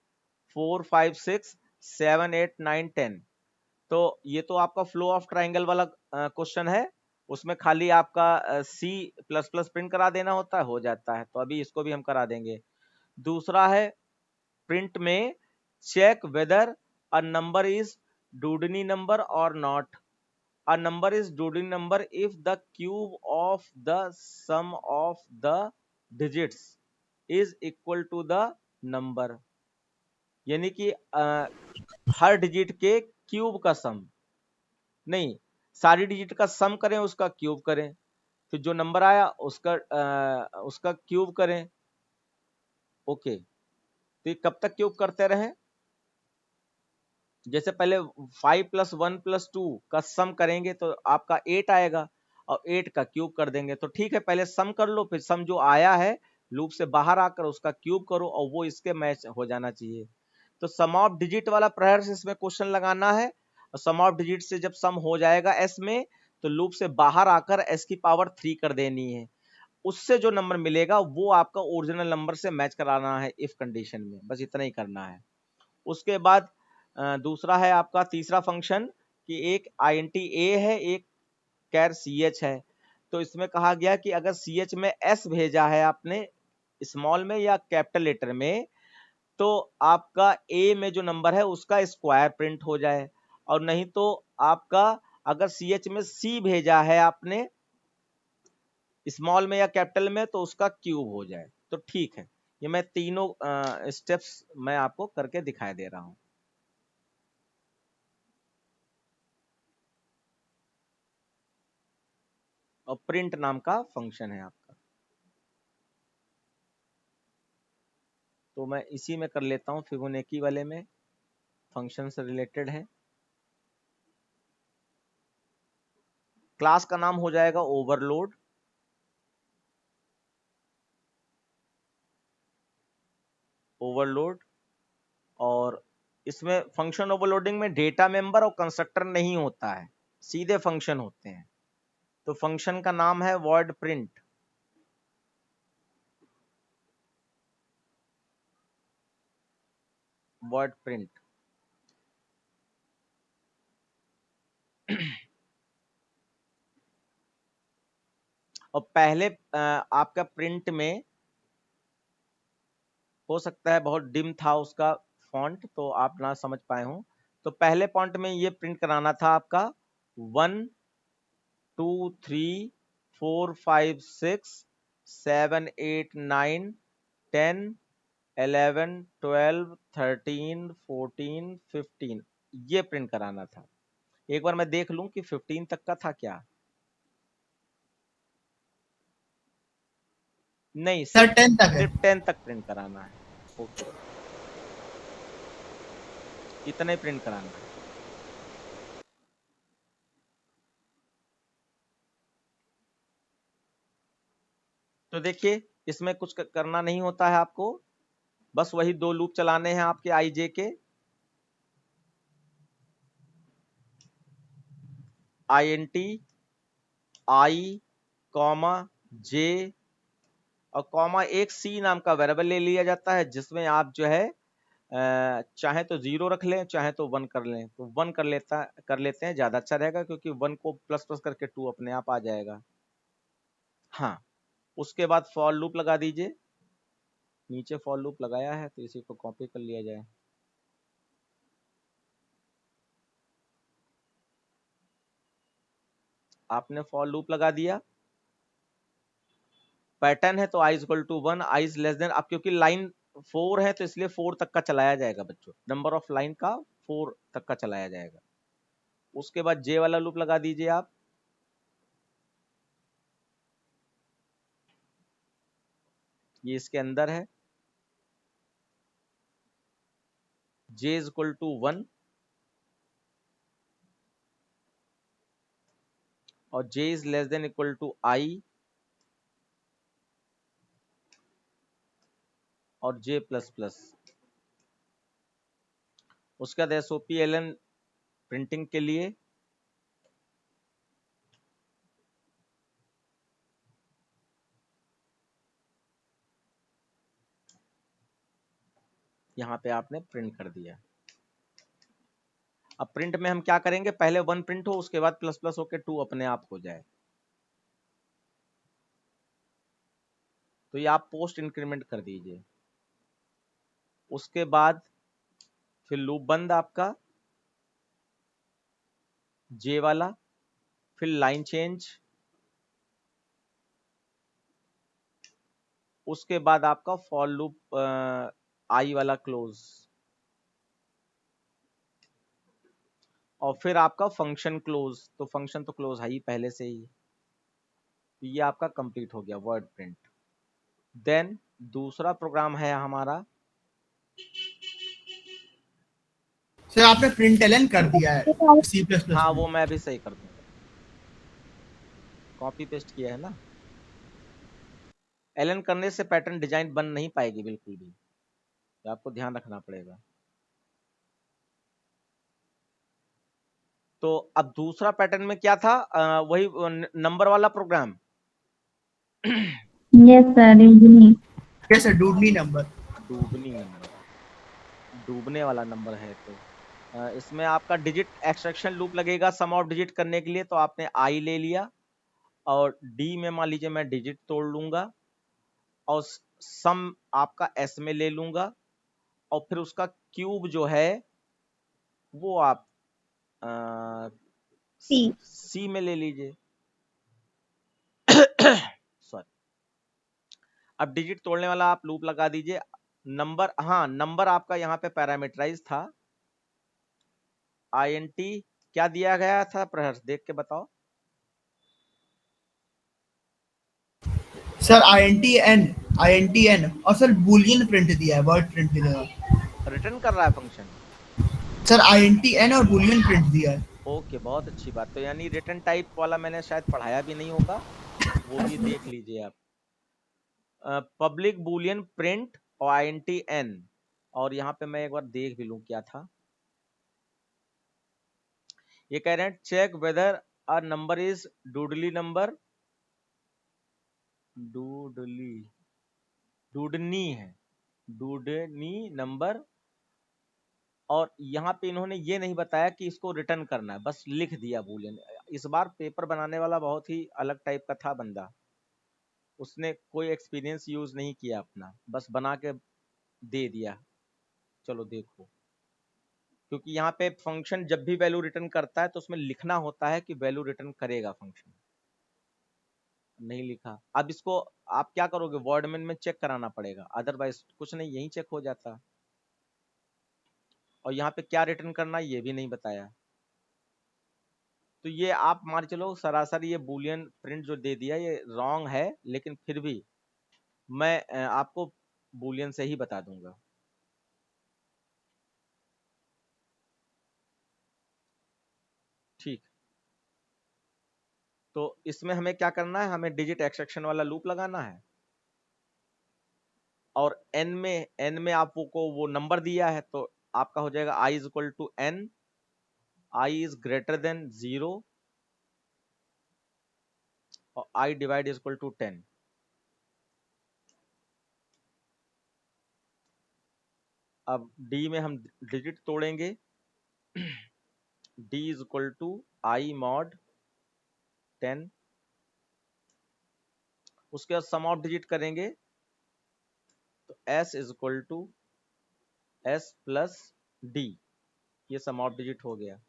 4 5 6 7 8 9 10। तो ये तो आपका फ्लो ऑफ ट्राइंगल वाला क्वेश्चन है, उसमें खाली आपका सी प्लस प्लस प्रिंट करा देना होता है, हो जाता है। तो अभी इसको भी हम करा देंगे। दूसरा है प्रिंट में check whether a number is Dudeney number or not. A number is Dudley number if the cube of the sum of the digits is equal to the number। यानी कि हर डिजिट के क्यूब का सम, नहीं सारी digit का सम करें उसका cube करें, फिर जो नंबर आया उसका क्यूब करें। ओके, तो ये कब तक क्यूब करते रहें? जैसे पहले 5 + 1 + 2 का सम करेंगे तो आपका 8 आएगा, और 8 का क्यूब कर देंगे। तो ठीक है, पहले सम कर लो, फिर सम जो आया है लूप से बाहर आकर उसका क्यूब करो, और वो इसके मैच हो जाना चाहिए। तो सम ऑफ डिजिट वाला प्रहर से इसमें क्वेश्चन लगाना है, और सम ऑफ डिजिट से जब सम हो जाएगा एस में, तो लूप से बाहर आकर एस की पावर 3 कर देनी है। उससे जो नंबर मिलेगा वो आपका ओरिजिनल नंबर से मैच कराना है इफ कंडीशन में, बस इतना ही करना है। उसके बाद दूसरा है आपका तीसरा फंक्शन कि एक int a है, एक कैर ch है। तो इसमें कहा गया कि अगर ch में s भेजा है आपने स्मॉल में या कैपिटल लेटर में, तो आपका a में जो नंबर है उसका स्क्वायर प्रिंट हो जाए, और नहीं तो आपका अगर ch में c भेजा है आपने स्मॉल में या कैपिटल में, तो उसका क्यूब हो जाए। तो ठीक है, ये मैं तीनों स्टेप्स मैं आपको करके दिखाई दे रहा हूं। और प्रिंट नाम का फंक्शन है आपका, तो मैं इसी में कर लेता हूं, फिबोनाची वाले में फंक्शन से रिलेटेड है। क्लास का नाम हो जाएगा ओवरलोड। ओवरलोड, और इसमें फंक्शन ओवरलोडिंग में डेटा मेंबर और कंस्ट्रक्टर नहीं होता है, सीधे फंक्शन होते हैं। तो फंक्शन का नाम है वर्ड प्रिंट। वर्ड प्रिंट और पहले आपका प्रिंट में हो सकता है बहुत डिम था उसका फॉन्ट, तो आप ना समझ पाए हो। तो पहले फॉन्ट में ये प्रिंट कराना था आपका 1 2 3 4 5 6 7 8 9 10 11 12 13 14 15, ये प्रिंट कराना था। एक बार मैं देख लूं कि 15 तक का था क्या। नहीं,
सर 10 तक है।
सिर्फ 10 तक प्रिंट कराना है। ओके, इतना ही प्रिंट कराना है। तो देखिए, इसमें कुछ करना नहीं होता है आपको, बस वही 2 लूप चलाने हैं आपके आई जे के। int i कॉमा j, और कॉमा एक c नाम का वेरिएबल ले लिया जाता है, जिसमें आप जो है चाहे तो 0 रख लें, चाहे तो 1 कर लें। तो 1 कर लेते हैं, ज्यादा अच्छा रहेगा, क्योंकि 1 को प्लस प्लस करके 2 अपने आप आ जाएगा। हाँ, उसके बाद फॉर लूप लगा दीजिए। नीचे फॉर लूप लगाया है, तो इसी को कॉपी कर लिया जाए। आपने फॉर लूप लगा दिया। पैटर्न है तो i equal to 1, i is less than, अब क्योंकि लाइन 4 है तो इसलिए 4 तक का चलाया जाएगा बच्चों, नंबर ऑफ लाइन का 4 तक का चलाया जाएगा। उसके बाद जे वाला लूप लगा दीजिए आप, ये इसके अंदर है, जे इज इक्वल टू 1 और J is less than equal to I और जे प्लस प्लस। उसके बाद SOPLN प्रिंटिंग के लिए यहाँ पे आपने प्रिंट कर दिया। अब प्रिंट में हम क्या करेंगे, पहले 1 प्रिंट हो, उसके बाद प्लस प्लस होके 2 अपने आप हो जाए। तो ये आप पोस्ट इंक्रीमेंट कर दीजिए। उसके बाद फिर लूप बंद आपका, जे वाला, फिर लाइन चेंज, उसके बाद आपका फॉर लूप आई वाला क्लोज, और फिर आपका फंक्शन क्लोज। तो फंक्शन तो क्लोज है ही पहले से ही। तो ये आपका कंप्लीट हो गया वर्ड प्रिंट। देन दूसरा प्रोग्राम है हमारा,
सर आपने प्रिंटलन कर दिया है सी प्लस प्लस
हाँ
में।
वो मैं अभी सही कर दूंगा, कॉपी पेस्ट किया है ना। एलन करने से पैटर्न डिजाइन बन नहीं पाएगी बिल्कुल भी, तो आपको ध्यान रखना पड़ेगा। तो अब दूसरा पैटर्न में क्या था, वही नंबर वाला प्रोग्राम।
Yes sir, evening.
कैसे डूडनी नंबर?
डूबनी नंबर, डूबने वाला नंबर है। तो इसमें आपका डिजिट एक्सट्रैक्शन लूप लगेगा सम ऑफ डिजिट करने के लिए। तो आपने आई ले लिया और डी में मान लीजिए मैं डिजिट तोड़ लूंगा और सम आपका एस में ले लूंगा और फिर उसका क्यूब जो है वो आप
सी
सी में ले लीजिए। सॉरी, अब डिजिट तोड़ने वाला आप लूप लगा दीजिए। नंबर, हाँ नंबर आपका यहाँ पे पैरामीटराइज था, INT क्या दिया गया था प्रहर्ष, देख के बताओ।
सर INTN और सर बूलियन प्रिंट दिया है वर्ड प्रिंट की जगह।
रिटर्न कर रहा है फंक्शन।
सर INTN और बूलियन प्रिंट दिया है।
ओके, बहुत अच्छी बात। तो यानी रिटर्न टाइप वाला मैंने शायद पढ़ाया भी नहीं होगा, वो भी देख लीजिए आप। पब्लिक बूलियन प्रिंट और INTN, और यहाँ पे मैं एक बार देख भी लूं क्या था। ये कह रहे हैं check whether a number is Dudley number, Dudley, Dudeney है, डूडनी नंबर। और यहाँ पे इन्होंने ये नहीं बताया कि इसको रिटर्न करना है, बस लिख दिया बूलियन। इस बार पेपर बनाने वाला बहुत ही अलग टाइप का था बंदा, उसने कोई एक्सपीरियंस यूज नहीं किया अपना, बस बना के दे दिया, चलो देखो। क्योंकि यहाँ पे फंक्शन जब भी वैल्यू रिटर्न करता है तो उसमें लिखना होता है कि वैल्यू रिटर्न करेगा फंक्शन, नहीं लिखा। अब इसको आप क्या करोगे, वर्डमेन में चेक कराना पड़ेगा, अदरवाइज कुछ नहीं, यही चेक हो जाता। और यहाँ पे क्या रिटर्न करना ये भी नहीं बताया। तो ये आप मान चलो सरासर ये बूलियन प्रिंट जो दे दिया ये रॉन्ग है, लेकिन फिर भी मैं आपको बूलियन से ही बता दूंगा। ठीक, तो इसमें हमें क्या करना है, हमें डिजिट एक्सट्रैक्शन वाला लूप लगाना है और n में आपको वो नंबर दिया है तो आपका हो जाएगा i is equal to n, i is greater than 0 और i divide is equal to 10। अब d में हम डिजिट तोड़ेंगे, d is equal to i mod 10, उसके बाद सम ऑफ डिजिट करेंगे तो s is equal to s plus d, ये सम ऑफ डिजिट हो गया।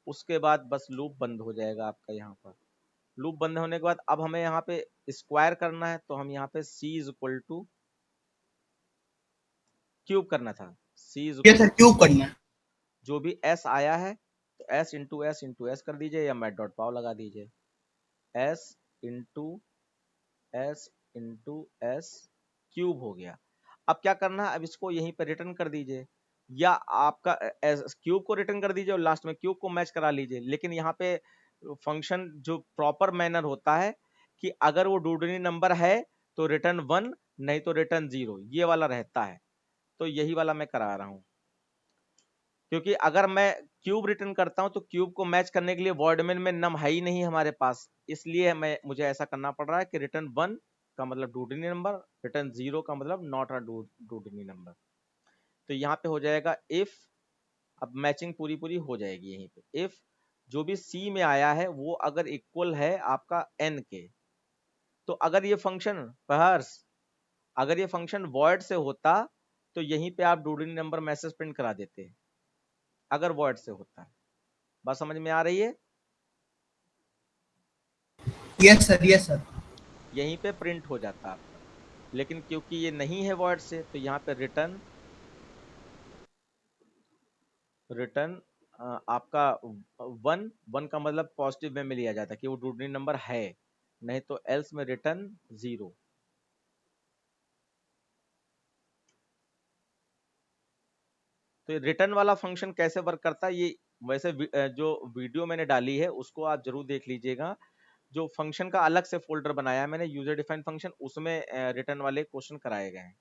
उसके बाद बस लूप बंद हो जाएगा आपका यहाँ पर। लूप बंद होने के बाद अब हमें यहाँ पे स्क्वायर करना है, तो हम यहाँ पे c is equal two cube करना था, c इज
ये सर क्यूब करना है।
जो भी s आया है तो s इंटू एस कर दीजिए या मैट डॉट पाव लगा दीजिए, s इंटू एस क्यूब हो गया। अब क्या करना है, अब इसको यहीं पे रिटर्न कर दीजिए, या आपका क्यूब को रिटर्न कर दीजिए और लास्ट में क्यूब को मैच करा लीजिए। लेकिन यहाँ पे फंक्शन जो प्रॉपर मैनर होता है कि अगर वो डूडनी नंबर है तो रिटर्न 1, नहीं तो रिटर्न 0, ये वाला रहता है। तो यही वाला मैं करा रहा हूँ, क्योंकि अगर मैं क्यूब रिटर्न करता हूं तो क्यूब को मैच करने के लिए वॉइडमेन में नम है ही नहीं हमारे पास, इसलिए मुझे ऐसा करना पड़ रहा है कि रिटर्न 1 का मतलब डूडनी नंबर, रिटर्न 0 का मतलब नॉट अ डूडनी नंबर। तो यहाँ पे हो जाएगा इफ, अब मैचिंग पूरी पूरी हो जाएगी यहीं पे, इफ जो भी सी में आया है वो अगर इक्वल है आपका एन के, तो अगर ये फंक्शन परहर्स अगर ये फंक्शन वॉइड से होता तो यहीं पे आप डूडनी नंबर मैसेज प्रिंट करा देते, अगर वॉइड से होता है। बात समझ में आ रही है?
Yes sir, yes sir.
यहीं पे प्रिंट हो जाता आपका, लेकिन क्योंकि ये नहीं है वर्ड से तो यहाँ पे रिटर्न रिटर्न आपका 1 का मतलब पॉजिटिव में लिया जाता है कि वो डूडनी नंबर है, नहीं तो एल्स में रिटर्न 0। तो रिटर्न वाला फंक्शन कैसे वर्क करता है, ये वैसे जो वीडियो मैंने डाली है उसको आप जरूर देख लीजिएगा। जो फंक्शन का अलग से फोल्डर बनाया है मैंने, यूजर डिफाइंड फंक्शन, उसमें रिटर्न वाले क्वेश्चन कराए गए हैं,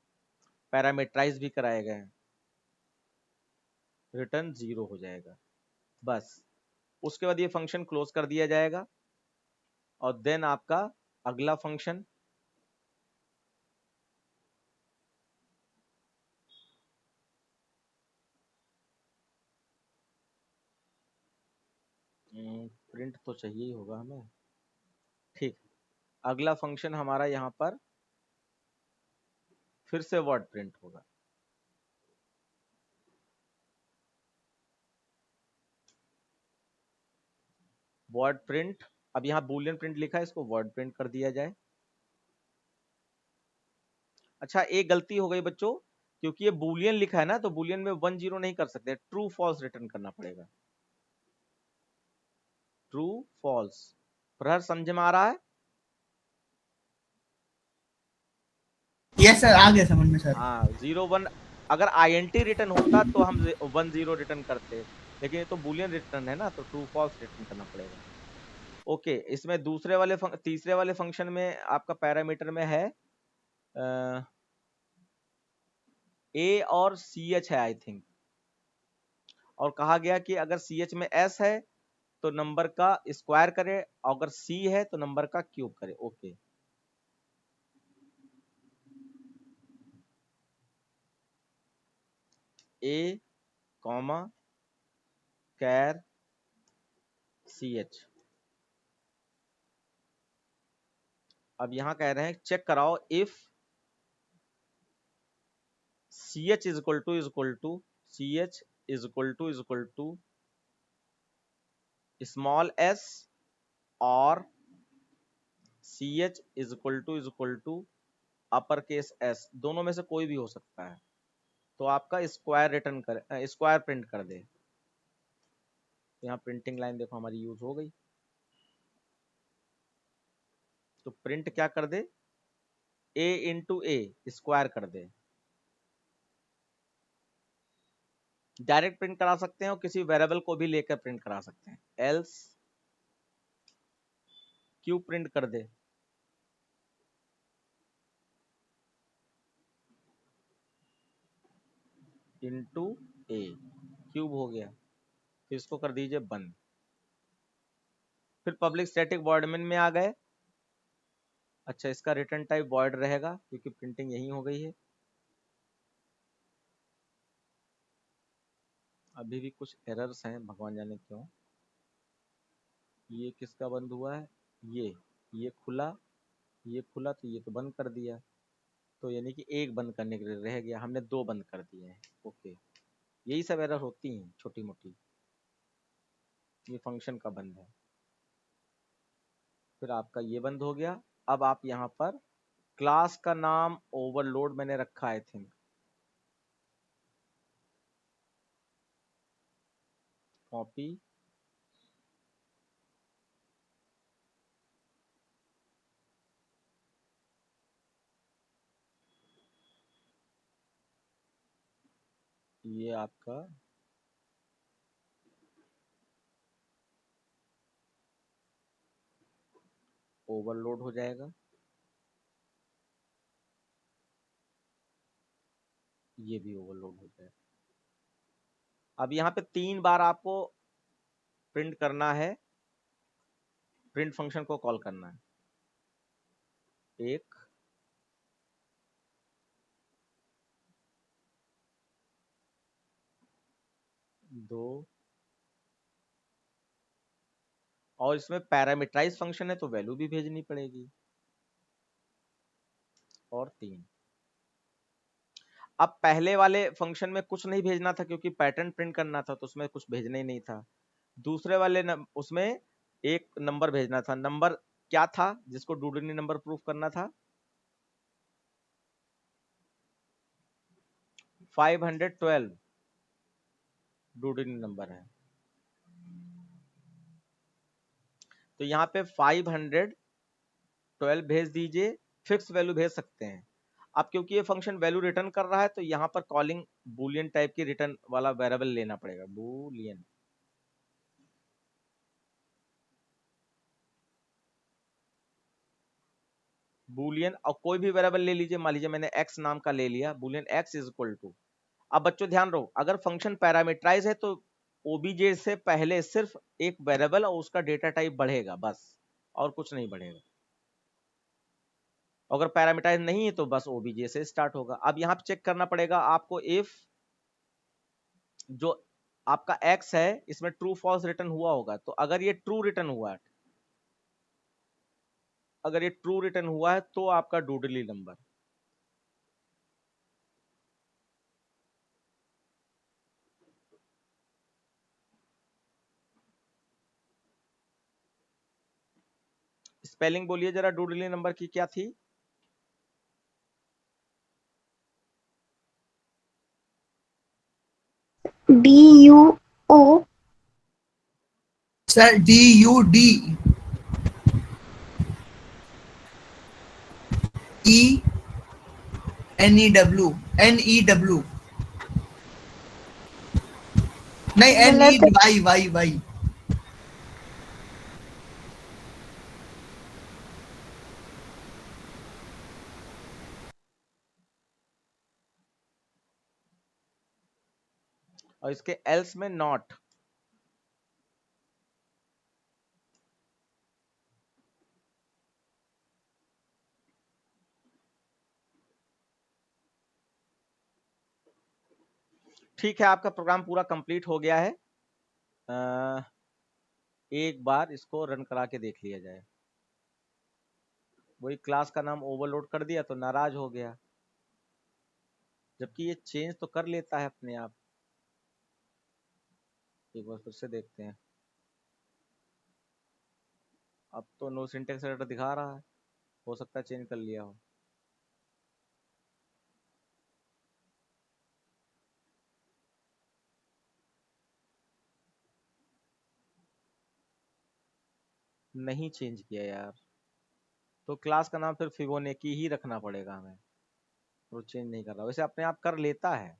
पैरामीटराइज भी कराए गए हैं। रिटर्न 0 हो जाएगा बस। उसके बाद ये फंक्शन क्लोज कर दिया जाएगा और देन आपका अगला फंक्शन प्रिंट तो चाहिए ही होगा हमें, ठीक। अगला फंक्शन हमारा यहाँ पर फिर से वर्ड प्रिंट होगा, वर्ड प्रिंट। अब यहाँ बूलियन प्रिंट लिखा है, इसको वर्ड प्रिंट कर दिया जाए। अच्छा एक गलती हो गई बच्चों, क्योंकि ये बूलियन लिखा है ना, तो बूलियन में 1 0 नहीं कर सकते, ट्रू फॉल्स रिटर्न करना पड़ेगा, ट्रू फॉल्स। प्रहर समझ में आ रहा है?
यस सर, आ गया समझ में सर।
हाँ 0 1, अगर INT रिटर्न होता तो हम 1 0 रिटर्न करते, लेकिन ये तो बूलियन रिटर्न है ना, तो ट्रू फॉल्स रिटर्न करना पड़ेगा। ओके, इसमें तीसरे वाले फंक्शन में आपका पैरामीटर में है ए और CH है आई थिंक, और कहा गया कि अगर CH में S है तो नंबर का स्क्वायर करे, अगर C है तो नंबर का क्यूब करे। Okay, A comma char CH। अब यहां कह रहे हैं चेक कराओ if CH is equal to CH is equal to small s और CH is equal to upper case s, दोनों में से कोई भी हो सकता है, तो आपका स्क्वायर रिटर्न कर, स्क्वायर प्रिंट कर दे। यहाँ प्रिंटिंग लाइन देखो हमारी यूज हो गई, तो प्रिंट क्या कर दे, a इंटू ए स्क्वायर कर दे। डायरेक्ट प्रिंट करा सकते हैं और किसी वेरिएबल को भी लेकर प्रिंट करा सकते हैं, एल्स क्यूब प्रिंट कर दे। इंटू ए क्यूब हो गया, फिर इसको कर दीजिए बंद। फिर पब्लिक स्टैटिक वॉइड में आ गए। अच्छा इसका रिटर्न टाइप वॉइड रहेगा क्योंकि प्रिंटिंग यही हो गई है। अभी भी कुछ एरर्स हैं, भगवान जाने क्यों। ये किसका बंद हुआ है, ये खुला, ये खुला तो ये तो बंद कर दिया, तो यानी कि एक बंद करने के लिए रह गया, हमने 2 बंद कर दिए हैं। ओके, यही सब एरर होती हैं छोटी मोटी। ये फंक्शन का बंद है। फिर आपका ये बंद हो गया। अब आप यहाँ पर क्लास का नाम ओवरलोड मैंने रखा आई थिंक, कॉपी, ये आपका ओवरलोड हो जाएगा, ये भी ओवरलोड हो जाएगा। अब यहाँ पे 3 बार आपको प्रिंट करना है, प्रिंट फंक्शन को कॉल करना है। 1, 2, और इसमें पैरामीटराइज फंक्शन है तो वैल्यू भी भेजनी पड़ेगी, और 3। अब पहले वाले फंक्शन में कुछ नहीं भेजना था क्योंकि पैटर्न प्रिंट करना था, तो उसमें कुछ भेजना ही नहीं था। दूसरे वाले उसमें एक नंबर भेजना था। नंबर क्या था जिसको डूडनी नंबर प्रूफ करना था? 512 डूडनी नंबर है। तो यहाँ पे 512 भेज दीजिए, फिक्स वैल्यू भेज सकते हैं। अब क्योंकि ये फंक्शन वैल्यू रिटर्न कर रहा है तो यहाँ पर कॉलिंग बूलियन टाइप की रिटर्न वाला वेरिएबल लेना पड़ेगा, बूलियन। बूलियन और कोई भी वेरिएबल ले लीजिए, मान लीजिए मैंने x नाम का ले लिया, boolean x is equal to. अब बच्चों ध्यान रहो, अगर फंक्शन पैरामीटराइज है तो ओबीजे से पहले सिर्फ एक वेरिएबल और उसका डेटा टाइप बढ़ेगा बस, और कुछ नहीं बढ़ेगा। अगर पैरामीटराइज नहीं है तो बस ओबीजे से स्टार्ट होगा। अब यहाँ पे चेक करना पड़ेगा आपको, इफ जो आपका x है इसमें ट्रू फॉल्स रिटर्न हुआ होगा, तो अगर ये ट्रू रिटर्न हुआ है, अगर ये ट्रू रिटर्न हुआ है तो आपका डूडली नंबर। स्पेलिंग बोलिए जरा डूडली नंबर की क्या थी?
DUO
sir DUD ENEW NEW नहीं
गलत है।
NEYY
और इसके एल्स में नॉट। ठीक है, आपका प्रोग्राम पूरा कंप्लीट हो गया है। एक बार इसको रन करा के देख लिया जाए। वही क्लास का नाम ओवरलोड कर दिया तो नाराज हो गया, जबकि ये चेंज तो कर लेता है अपने आप। एक बार फिर से देखते हैं। अब तो नो सिंटेक्स एरर दिखा रहा है, हो सकता है चेंज कर लिया हो। नहीं चेंज किया यार, तो क्लास का नाम फिर फिबोनाची ही रखना पड़ेगा हमें, तो चेंज नहीं कर रहा। वैसे अपने आप कर लेता है,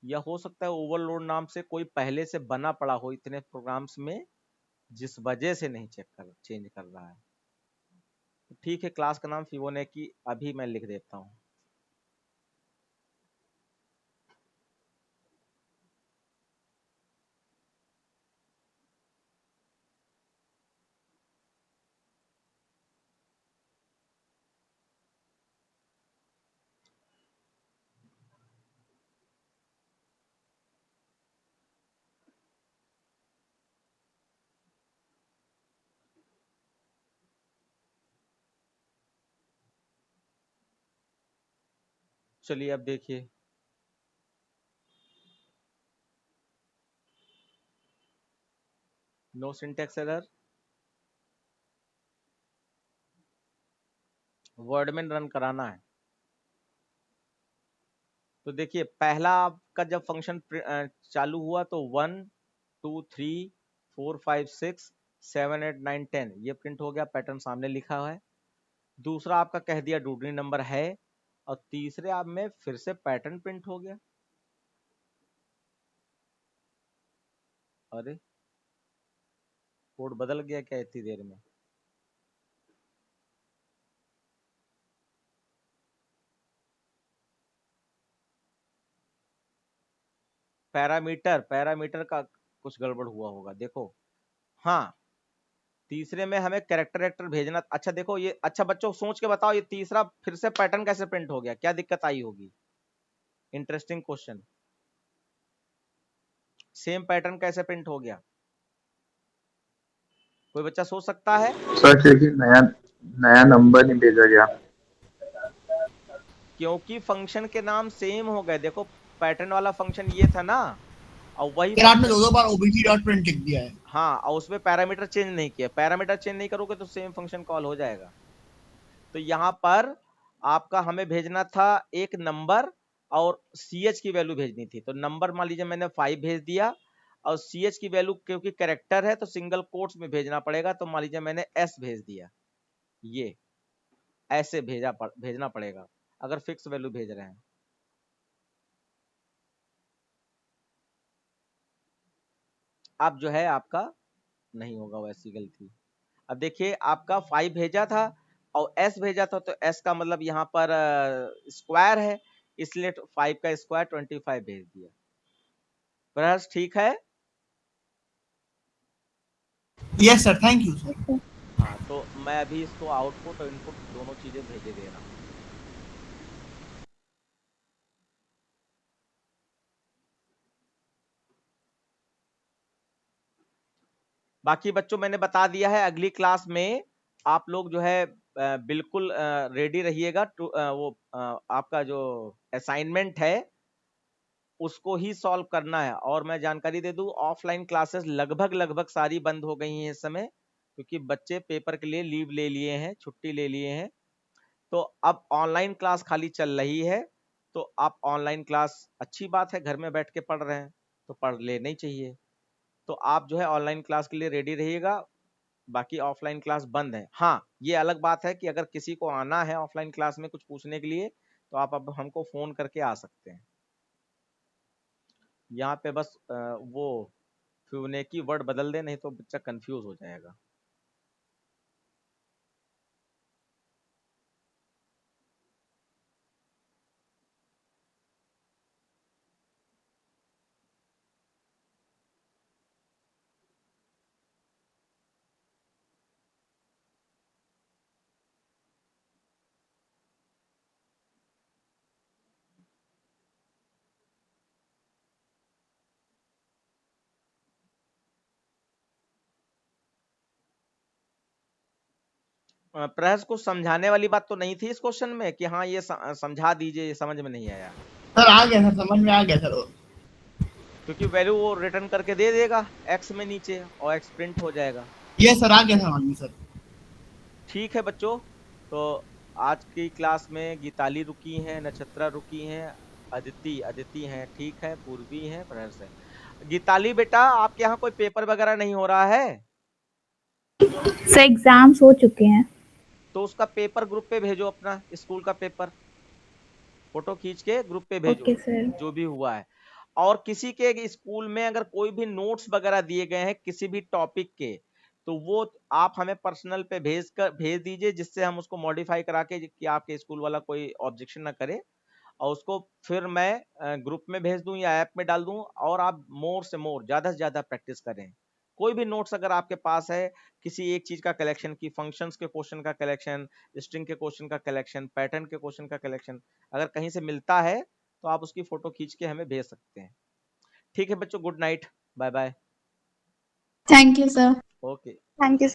या हो सकता है ओवरलोड नाम से कोई पहले से बना पड़ा हो इतने प्रोग्राम्स में, जिस वजह से नहीं चेंज कर रहा है। तो ठीक है, क्लास का नाम फिबोनाची अभी मैं लिख देता हूँ। चलिए अब देखिए, नो सिंटेक्स एरर, वर्ड में रन कराना है। तो देखिए पहला आपका जब फंक्शन चालू हुआ तो 1 2 3 4 5 6 7 8 9 10 ये प्रिंट हो गया, पैटर्न सामने लिखा हुआ है। दूसरा आपका कह दिया डूडनी नंबर है, और तीसरे आप में फिर से पैटर्न प्रिंट हो गया। अरे कोड बदल गया क्या इतनी देर में? पैरामीटर का कुछ गड़बड़ हुआ होगा। देखो हाँ, तीसरे में हमें कैरेक्टर भेजना। अच्छा देखो ये, अच्छा बच्चों सोच के बताओ, ये तीसरा फिर से पैटर्न कैसे प्रिंट हो गया? क्या दिक्कत आई होगी? Interesting question. सेम पैटर्न कैसे प्रिंट हो गया? कोई बच्चा सोच सकता है?
सर क्योंकि नया नया नंबर नहीं भेजा गया।
क्योंकि फंक्शन के नाम सेम हो गए। देखो पैटर्न वाला फंक्शन ये था ना, और वही
फिर आपने दो बार ओबीजी डॉट प्रिंट लिख दिया है।
हाँ, और उसमें पैरामीटर चेंज नहीं किया। पैरामीटर चेंज नहीं करोगे तो सेम फंक्शन कॉल हो जाएगा। तो यहाँ पर आपका हमें भेजना था एक नंबर और ch की वैल्यू भेजनी थी। तो नंबर मान लीजिए मैंने 5 भेज दिया, और ch की वैल्यू क्योंकि कैरेक्टर है तो सिंगल कोट्स में भेजना पड़ेगा, तो मान लीजिए मैंने s भेज दिया। ये ऐसे भेजना पड़ेगा अगर फिक्स वैल्यू भेज रहे हैं। अब जो है आपका नहीं होगा वैसी गलती। अब देखिए आपका 5 भेजा था और s भेजा था, तो s का मतलब यहाँ पर स्क्वायर है, इसलिए 5 का स्क्वायर 25 भेज दिया। बस ठीक है।
Yes sir, thank you sir.
हाँ, तो मैं अभी इसको आउटपुट और इनपुट दोनों चीजें भेजे दे रहा हूँ। बाकी बच्चों मैंने बता दिया है, अगली क्लास में आप लोग जो है बिल्कुल रेडी रहिएगा। आपका जो असाइनमेंट है उसको ही सॉल्व करना है। और मैं जानकारी दे दूं, ऑफलाइन क्लासेस लगभग सारी बंद हो गई हैं इस समय, क्योंकि बच्चे पेपर के लिए लीव ले लिए हैं, छुट्टी ले लिए हैं। तो अब ऑनलाइन क्लास खाली चल रही है। तो आप ऑनलाइन क्लास अच्छी बात है, घर में बैठ के पढ़ रहे हैं तो पढ़ लेनी चाहिए। तो आप जो है ऑनलाइन क्लास के लिए रेडी रहिएगा। बाकी ऑफलाइन क्लास बंद है। हाँ, ये अलग बात है कि अगर किसी को आना है ऑफलाइन क्लास में कुछ पूछने के लिए, तो आप अब हमको फोन करके आ सकते हैं। यहाँ पे बस वो फ्यूनेकी वर्ड बदल दे, नहीं तो बच्चा कंफ्यूज हो जाएगा। प्रयास को समझाने वाली बात तो नहीं थी इस क्वेश्चन में कि हाँ ये समझा दीजिए, ये समझ में नहीं आया?
सर आ गया सर, समझ में आ गया सर।
क्योंकि वैल्यू वो रिटर्न करके दे देगा x में नीचे, और x प्रिंट हो जाएगा।
ये सर आ गया समझ में सर।
ठीक है बच्चों, तो आज की क्लास में गीताली रुकी हैं, नक्षत्रा रुकी हैं, अदिति हैं, ठीक है, पूर्वी हैं, प्रहर्ष है। गीताली बेटा, आपके यहाँ कोई पेपर वगैरह नहीं हो रहा है?
सर एग्जाम्स हो चुके हैं।
तो उसका पेपर ग्रुप पे भेजो, अपना स्कूल का पेपर फोटो खींच के ग्रुप पे भेजो।
Okay sir.
जो भी हुआ है। और किसी के स्कूल में अगर कोई भी नोट्स वगैरह दिए गए हैं किसी भी टॉपिक के, तो वो आप हमें पर्सनल पे भेज दीजिए, जिससे हम उसको मॉडिफाई करा के कि आपके स्कूल वाला कोई ऑब्जेक्शन ना करे, और उसको फिर मैं ग्रुप में भेज दूं या ऐप में डाल दूं। और आप मोर से मोर, ज्यादा से ज्यादा प्रैक्टिस करें। कोई भी नोट्स अगर आपके पास है, किसी एक चीज का कलेक्शन, की फंक्शंस के क्वेश्चन का कलेक्शन, स्ट्रिंग के क्वेश्चन का कलेक्शन, पैटर्न के क्वेश्चन का कलेक्शन, अगर कहीं से मिलता है तो आप उसकी फोटो खींच के हमें भेज सकते हैं। ठीक है बच्चों, good night, bye bye.
Thank you sir.
Okay.
Thank you.